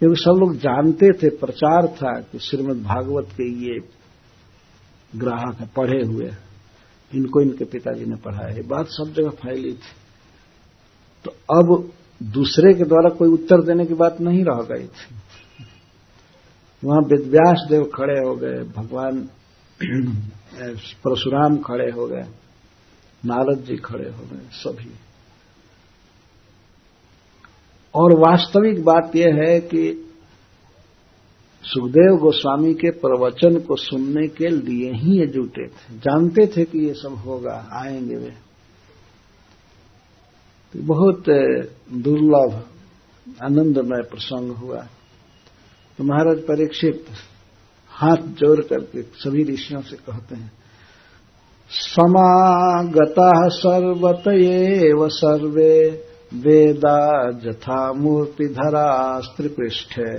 क्योंकि सब लोग जानते थे, प्रचार था कि श्रीमद् भागवत के ये ग्राहक है, पढ़े हुए, इनको इनके पिताजी ने पढ़ाया। ये बात सब जगह फैली थी। तो अब दूसरे के द्वारा कोई उत्तर देने की बात नहीं रह गई थी। वहां वेदव्यास देव खड़े हो गए, भगवान परशुराम खड़े हो गए, नारद जी खड़े हो गए, सभी। और वास्तविक बात यह है कि सुखदेव गोस्वामी के प्रवचन को सुनने के लिए ही ये जुटे थे। जानते थे कि ये सब होगा, आएंगे वे। तो बहुत दुर्लभ आनंदमय प्रसंग हुआ। तो महाराज परीक्षित हाथ जोड़ करके सभी ऋषियों से कहते हैं, समागतः सर्वतयेव सर्वे वेदा यथा मूर्तिधरा स्त्रीपृष्ठे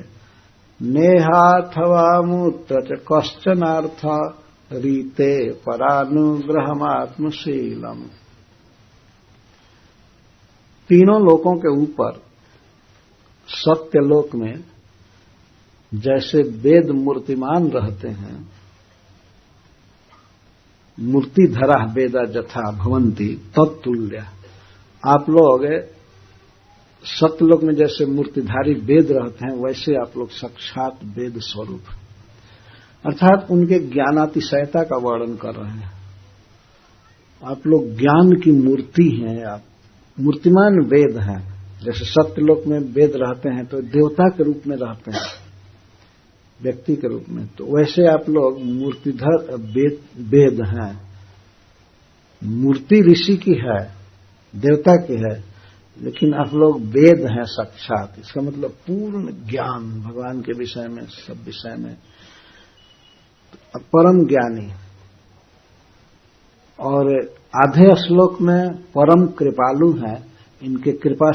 नेहाथवा मूत्र च कश्चनार्थ रीते परानुग्रहमात्मशीलम। तीनों लोकों के ऊपर सत्यलोक में जैसे वेद मूर्तिमान रहते हैं, मूर्तिधरा वेदा यथा भवन्ति तत्तुल्य, आप लोग सत्यलोक में जैसे मूर्तिधारी वेद रहते हैं, वैसे आप लोग साक्षात वेद स्वरूप, अर्थात उनके ज्ञानातिशयता का वर्णन कर रहे हैं। आप लोग ज्ञान की मूर्ति हैं, आप मूर्तिमान वेद हैं। जैसे सत्यलोक में वेद रहते हैं तो देवता के रूप में रहते हैं, व्यक्ति के रूप में, तो वैसे आप लोग मूर्तिधर वेद हैं। मूर्ति ऋषि की है, देवता की है, लेकिन आप लोग वेद हैं साक्षात। इसका मतलब पूर्ण ज्ञान भगवान के विषय में, सब विषय में, परम ज्ञानी। और आधे श्लोक में परम कृपालु हैं, इनके कृपा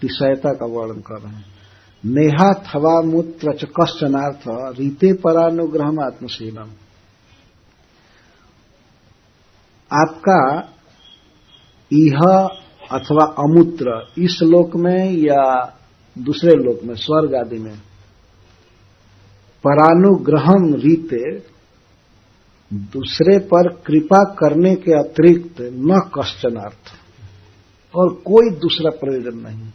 तिशयता का वर्णन कर रहे हैं। नेहा थवा मूत्र च कश्चनार्थ रीते परानुग्रहम आत्मशीलम। आपका इह अथवा अमूत्र इस लोक में या दूसरे लोक में, स्वर्ग आदि में, परानुग्रहम रीते, दूसरे पर कृपा करने के अतिरिक्त न कश्चन अर्थ, और कोई दूसरा प्रयोजन नहीं।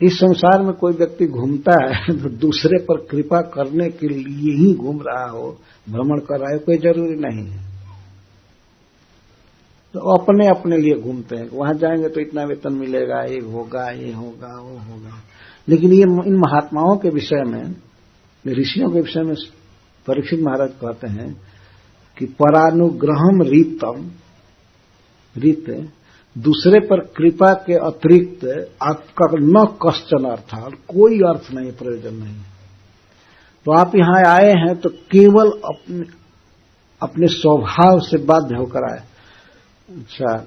इस संसार में कोई व्यक्ति घूमता है तो दूसरे पर कृपा करने के लिए ही घूम रहा हो, भ्रमण कर रहा है, कोई जरूरी नहीं है। तो अपने अपने लिए घूमते हैं, वहां जाएंगे तो इतना वेतन मिलेगा, ये होगा, ये होगा, वो होगा। लेकिन ये इन महात्माओं के विषय में, ऋषियों के विषय में परीक्षित महाराज कहते हैं कि परानुग्रहम रीतम, रीत दूसरे पर कृपा के अतिरिक्त आपका न कश्चन अर्थ, कोई अर्थ नहीं, प्रयोजन नहीं। तो आप यहां आए हैं तो केवल अपने स्वभाव से बाध्य होकर आए। अच्छा,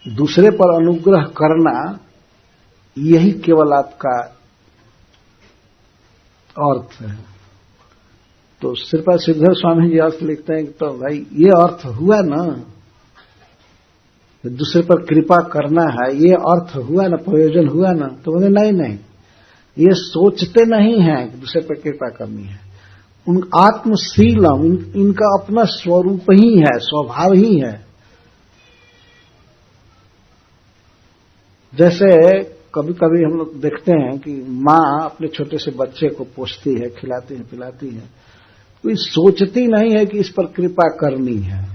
दूसरे पर अनुग्रह करना, यही केवल आपका अर्थ है। तो श्रीपाद सिद्धेश्वर स्वामी जी अर्थ लिखते हैं कि तो भाई ये अर्थ हुआ ना, दूसरे पर कृपा करना है, ये अर्थ हुआ ना, प्रयोजन हुआ ना। तो बोले नहीं, ये सोचते नहीं हैं कि दूसरे पर कृपा करनी है। उन आत्मशीलम, इनका अपना स्वरूप ही है, स्वभाव ही है। जैसे कभी कभी हम लोग देखते हैं कि माँ अपने छोटे से बच्चे को पोसती है, खिलाती है, पिलाती है, कोई सोचती नहीं है कि इस पर कृपा करनी है।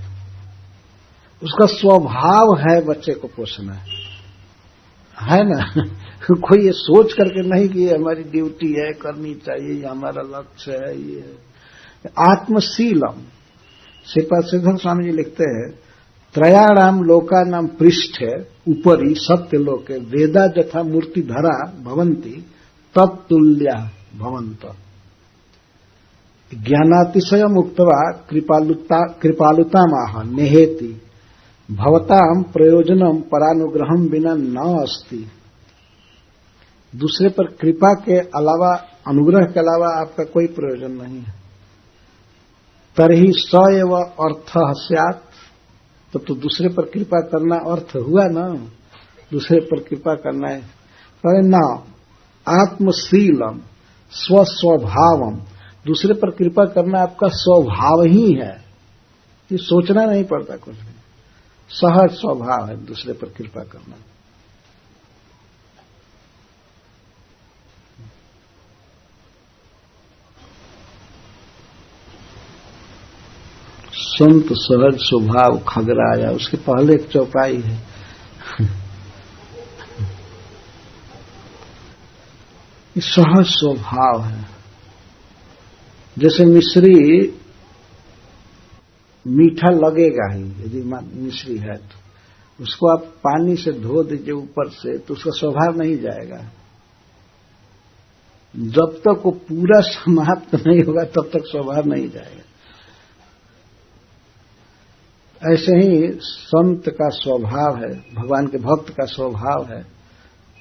उसका स्वभाव है बच्चे को पोसना है। है ना। कोई ये सोच करके नहीं कि ये हमारी ड्यूटी है, करनी चाहिए, ये हमारा लक्ष्य है। ये आत्मशीलम। श्रीपाद सिद्धर स्वामी जी लिखते हैं, त्रयाणाम लोका नाम पृष्ठ ऊपरी सत्य लोके वेदा जथा मूर्ति धरा भवंती तत्तुल्या भवंत। ज्ञानातिशय मुक्तवा कृपालुता माह नेहेति भवताम प्रयोजनम परानुग्रहम बिना न अस्ति। दूसरे पर कृपा के अलावा, अनुग्रह के अलावा आपका कोई प्रयोजन नहीं है। तरहि स एव अर्थ स्यात्। तो दूसरे पर कृपा करना अर्थ हुआ ना, दूसरे पर कृपा करना है। पर न आत्मशीलम स्वस्वभावम। दूसरे पर कृपा करना आपका स्वभाव ही है, ये सोचना नहीं पड़ता कुछ भी, सहज स्वभाव है दूसरे पर कृपा करना। संत सहज स्वभाव खगराया, उसके पहले एक चौपाई है। सहज स्वभाव है। जैसे मिश्री मीठा लगेगा ही, यदि मिश्री है तो उसको आप पानी से धो दीजिए ऊपर से, तो उसका स्वभाव नहीं जाएगा। जब तक वो पूरा समाप्त नहीं होगा तब तक स्वभाव नहीं जाएगा। ऐसे ही संत का स्वभाव है, भगवान के भक्त का स्वभाव है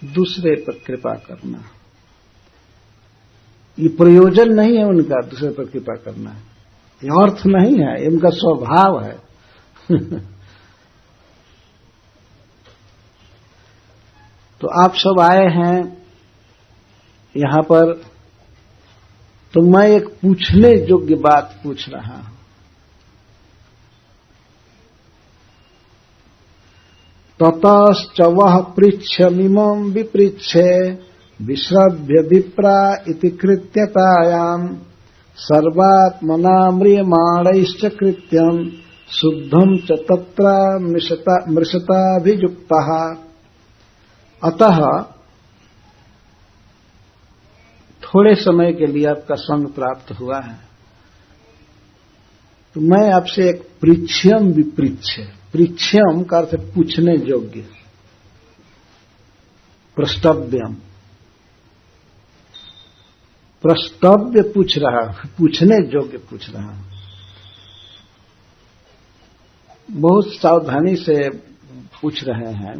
दूसरे पर कृपा करना। ये प्रयोजन नहीं है उनका दूसरे पर कृपा करना, ये अर्थ नहीं है, ये उनका स्वभाव है। तो आप सब आए हैं यहां पर, तो मैं एक पूछने योग्य बात पूछ रहा हूं। ततश्च वह पृच्छमिमं विपृच्छे विश्रभ्य विप्रा इति कृत्यतायाम् सर्वात्मना म्रियमाणैश्च कृत्यम् शुद्धं च तत्र मृषताभियुक्तः। अतः थोड़े समय के लिए आपका संग प्राप्त हुआ है, तो मैं आपसे एक पृच्छ्यम विपृच्छ, पृच्छ्यम का अर्थ पूछने योग्य, प्रष्टव्यम, प्रष्टव्य पूछ रहा, पूछने योग्य पूछ रहा। बहुत सावधानी से पूछ रहे हैं,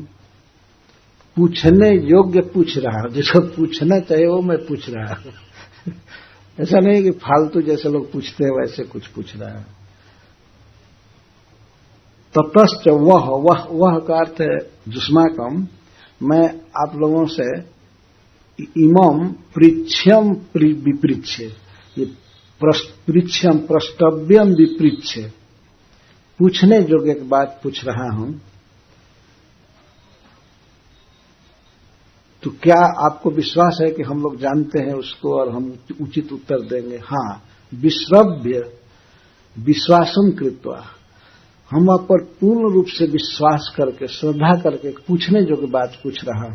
पूछने योग्य पूछ रहा, जिसको पूछना चाहिए वो मैं पूछ रहा। ऐसा नहीं कि फालतू जैसे लोग पूछते हैं वैसे कुछ पूछ रहा है। ततश्च वह का अर्थ है जुष्माकम, मैं आप लोगों से इमम पृच्छ्यम विपृच्छ, ये पृच्छ्यम प्रष्टव्यम विपृच्छ, पूछने योग्य एक बात पूछ रहा हूं। तो क्या आपको विश्वास है कि हम लोग जानते हैं उसको और हम उचित उत्तर देंगे? हाँ, विश्रव्य विश्वासम कृत्वा, हम आप पर पूर्ण रूप से विश्वास करके, श्रद्धा करके पूछने योग्य बात पूछ रहा।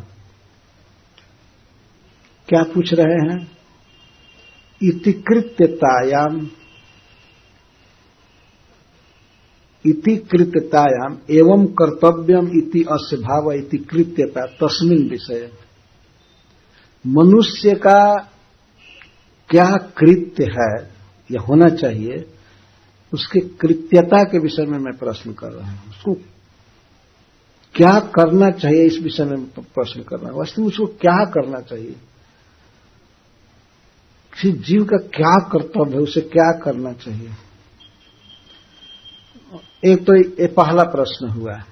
क्या पूछ रहे हैं? इति कृत्यतायाम, इति कृत्यतायाम एवं कर्तव्यम इति अस्य भाव इति कृत्यता तस्मिन् विषय। मनुष्य का क्या कृत्य है या होना चाहिए, उसके कृत्यता के विषय में मैं प्रश्न कर रहा हूं। उसको क्या करना चाहिए इस विषय में प्रश्न कर रहा हूं। वास्तव में उसको क्या करना चाहिए, किसी जीव का क्या कर्तव्य है, उसे क्या करना चाहिए। एक तो ये पहला प्रश्न हुआ,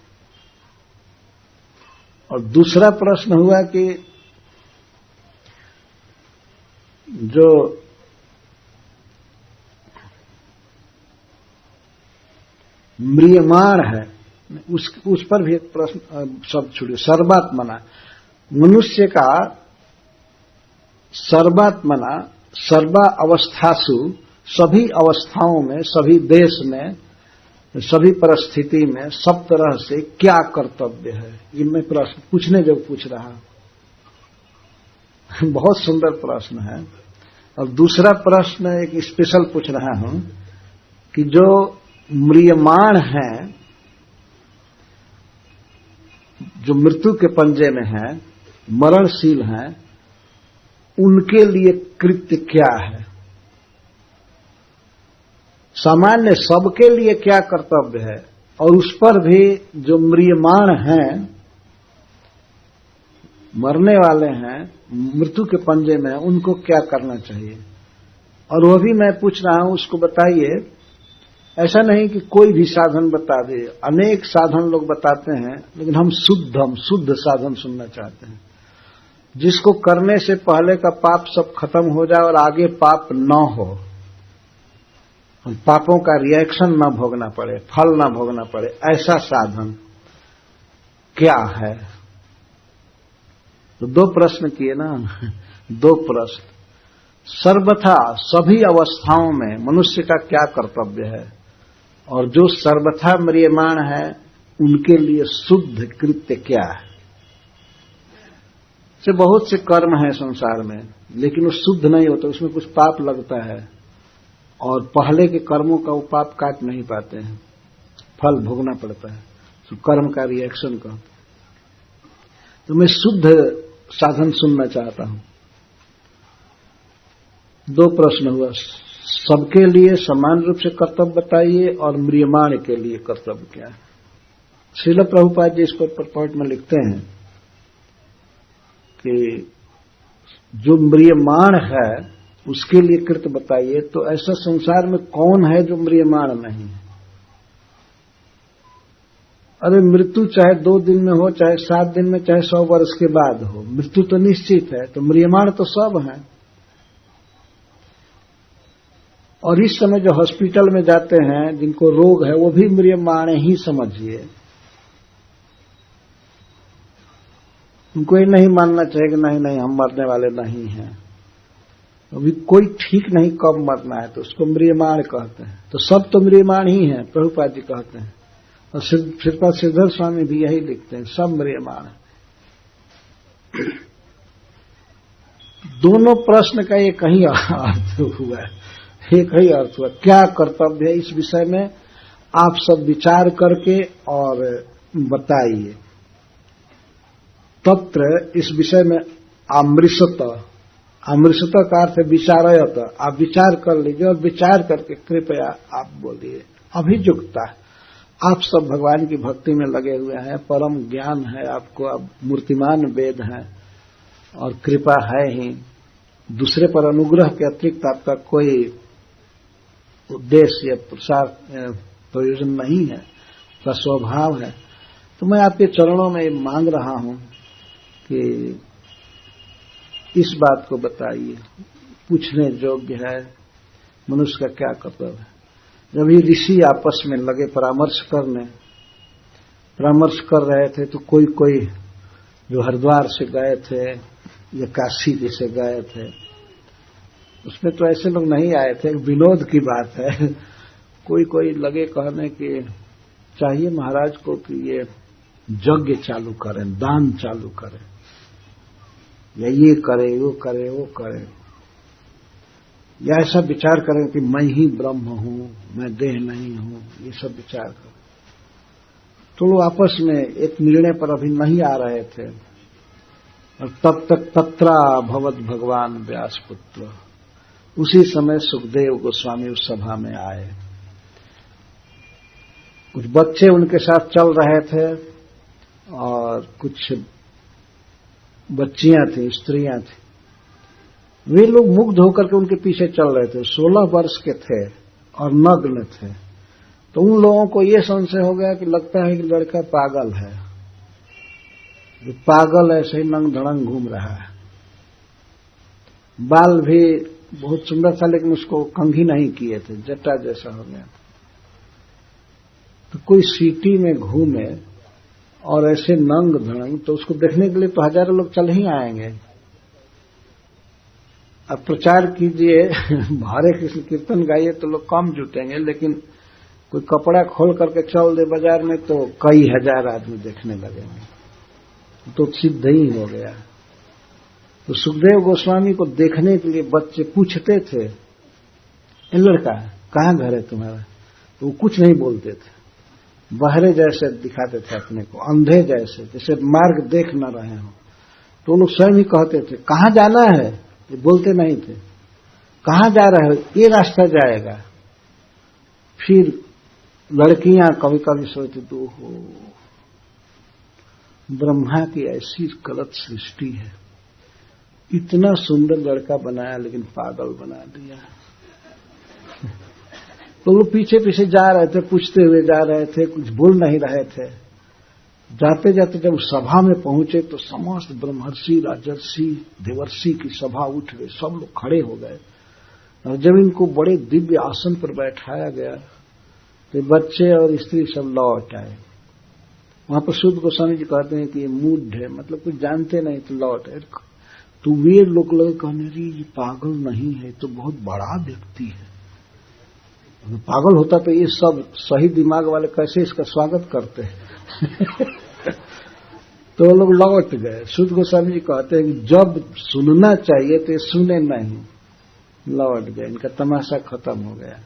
और दूसरा प्रश्न हुआ कि जो म्रियमाण है उस पर भी एक प्रश्न शब्द छुड़िए। सर्वात्मना, मनुष्य का सर्वात्मना, सर्वा अवस्थासु, सभी अवस्थाओं में, सभी देश में सभी परिस्थिति में सब तरह से क्या कर्तव्य है, ये मैं प्रश्न पूछने जब पूछ रहा हूं। बहुत सुंदर प्रश्न है। और दूसरा प्रश्न एक स्पेशल पूछ रहा हूं कि जो म्रियमाण हैं, जो मृत्यु के पंजे में हैं, मरणशील हैं, उनके लिए कृत्य क्या है? सामान्य सबके लिए क्या कर्तव्य है, और उस पर भी जो म्रियमाण हैं, मरने वाले हैं, मृत्यु के पंजे में, उनको क्या करना चाहिए? और वो भी मैं पूछ रहा हूं, उसको बताइए। ऐसा नहीं कि कोई भी साधन बता दे, अनेक साधन लोग बताते हैं, लेकिन हम शुद्ध साधन सुनना चाहते हैं, जिसको करने से पहले का पाप सब खत्म हो जाए और आगे पाप न हो, पापों का रिएक्शन न भोगना पड़े, फल न भोगना पड़े, ऐसा साधन क्या है? तो दो प्रश्न किए ना, दो प्रश्न। सर्वथा सभी अवस्थाओं में मनुष्य का क्या कर्तव्य है, और जो सर्वथा म्रियमाण है उनके लिए शुद्ध कृत्य क्या है? से बहुत से कर्म है संसार में, लेकिन वो शुद्ध नहीं होता, उसमें कुछ पाप लगता है, और पहले के कर्मों का वो पाप काट नहीं पाते हैं, फल भोगना पड़ता है, तो कर्म का रिएक्शन का। तो मैं शुद्ध साधन सुनना चाहता हूं। दो प्रश्न हुआ, सबके लिए समान रूप से कर्तव्य बताइए, और म्रियमाण के लिए कर्तव्य क्या है? श्रील प्रभुपाद जी इस पर परपॉइंट में लिखते हैं कि जो म्रियमाण है उसके लिए कृत बताइए। तो ऐसा संसार में कौन है जो म्रियमाण नहीं है? अरे मृत्यु चाहे 2 दिन में हो, चाहे 7 दिन में, चाहे 100 वर्ष के बाद हो, मृत्यु तो निश्चित है। तो म्रियमाण तो सब हैं। और इस समय जो हॉस्पिटल में जाते हैं, जिनको रोग है, वो भी म्रियमाण ही समझिए। उनको ये नहीं मानना चाहिए कि नहीं हम मरने वाले नहीं हैं, अभी कोई ठीक नहीं कब मरना है, तो उसको म्रियमाण कहते हैं। तो सब तो म्रियमाण ही हैं, प्रभुपाद जी कहते हैं, और श्रीपाद श्रीधर स्वामी भी यही लिखते हैं, सब म्रियमाण है। दोनों प्रश्न का एक ही अर्थ हुआ, एक ही अर्थ हुआ। क्या कर्तव्य है इस विषय में आप सब विचार करके और बताइए। तत्र इस विषय में अमृषत का अर्थ है विचारयत। आप विचार कर लीजिए, और विचार करके कृपया आप बोलिए। अभियुक्ता, आप सब भगवान की भक्ति में लगे हुए हैं, परम ज्ञान है आपको, आप मूर्तिमान वेद हैं, और कृपा है ही। दूसरे पर अनुग्रह के अतिरिक्त आपका कोई उद्देश्य या प्रसार प्रयोजन नहीं है, का स्वभाव है। तो मैं आपके चरणों में मांग रहा हूं कि इस बात को बताइए, पूछने योग्य है, मनुष्य का क्या कर्तव्य है। जब ये ऋषि आपस में लगे परामर्श कर रहे थे, तो कोई जो हरिद्वार से गए थे या काशी जैसे गए थे, उसमें तो ऐसे लोग नहीं आए थे, विनोद की बात है। कोई लगे कहने कि चाहिए महाराज को कि ये यज्ञ चालू करें, दान चालू करें, या ये करे, वो करे, वो करे, या ऐसा विचार करें कि मैं ही ब्रह्म हूं, मैं देह नहीं हूं, ये सब विचार करें। तो लोग आपस में एक निर्णय पर अभी नहीं आ रहे थे, और तब तक तत्रा भवत भगवान व्यासपुत्र। उसी समय सुखदेव गोस्वामी उस सभा में आए। कुछ बच्चे उनके साथ चल रहे थे, और कुछ बच्चियां थी, स्त्रियां थी। वे लोग मुग्ध होकर के उनके पीछे चल रहे थे। 16 वर्ष के थे और नग्न थे। तो उन लोगों को ये संशय हो गया कि लगता है कि लड़का पागल है, जो पागल ऐसे ही नंग धड़ंग घूम रहा है। बाल भी बहुत सुंदर था, लेकिन उसको कंघी नहीं किए थे, जटा जैसा हो गया। तो कोई सिटी में घूमे और ऐसे नंग धड़ंग, तो उसको देखने के लिए तो हजारों लोग चल ही आएंगे। अब प्रचार कीजिए, हरे कृष्ण कीर्तन गाइए, तो लोग कम जुटेंगे, लेकिन कोई कपड़ा खोल करके चल दे बाजार में तो कई हजार आदमी देखने लगेंगे, तो सिद्ध ही हो गया। तो सुखदेव गोस्वामी को देखने के लिए बच्चे पूछते थे, ए लड़का कहाँ घर है तुम्हारा? तो वो कुछ नहीं बोलते थे, बहरे जैसे दिखाते थे अपने को, अंधे जैसे मार्ग देख न रहे हो। तो लोग स्वयं ही कहते थे कहाँ जाना है, ये बोलते नहीं थे, कहाँ जा रहे हो? ये रास्ता जाएगा। फिर लड़कियां कभी कभी सोचती तो हो ब्रह्मा की ऐसी गलत सृष्टि है, इतना सुंदर लड़का बनाया लेकिन पागल बना दिया। तो लोग पीछे पीछे जा रहे थे, पूछते हुए जा रहे थे, कुछ बोल नहीं रहे थे। जाते जाते जब सभा में पहुंचे तो समस्त ब्रह्मर्षि, राजर्षि, देवर्षि की सभा उठ गई, सब लोग खड़े हो गए। और जब इनको बड़े दिव्य आसन पर बैठाया गया तो बच्चे और स्त्री सब लौट आए। वहां पर शुद्ध गोस्वामी जी कहते हैं कि ये मूढ़ है, मतलब कुछ जानते नहीं तो लौट आए। तो वे लोग लगे कहने, अरे ये पागल नहीं है, तो बहुत बड़ा व्यक्ति है, पागल होता तो ये सब सही दिमाग वाले कैसे इसका स्वागत करते हैं। तो लोग लौट गए। शुद्ध गोस्वामी जी कहते हैं कि जब सुनना चाहिए तो ये सुने नहीं, लौट गए, इनका तमाशा खत्म हो गया।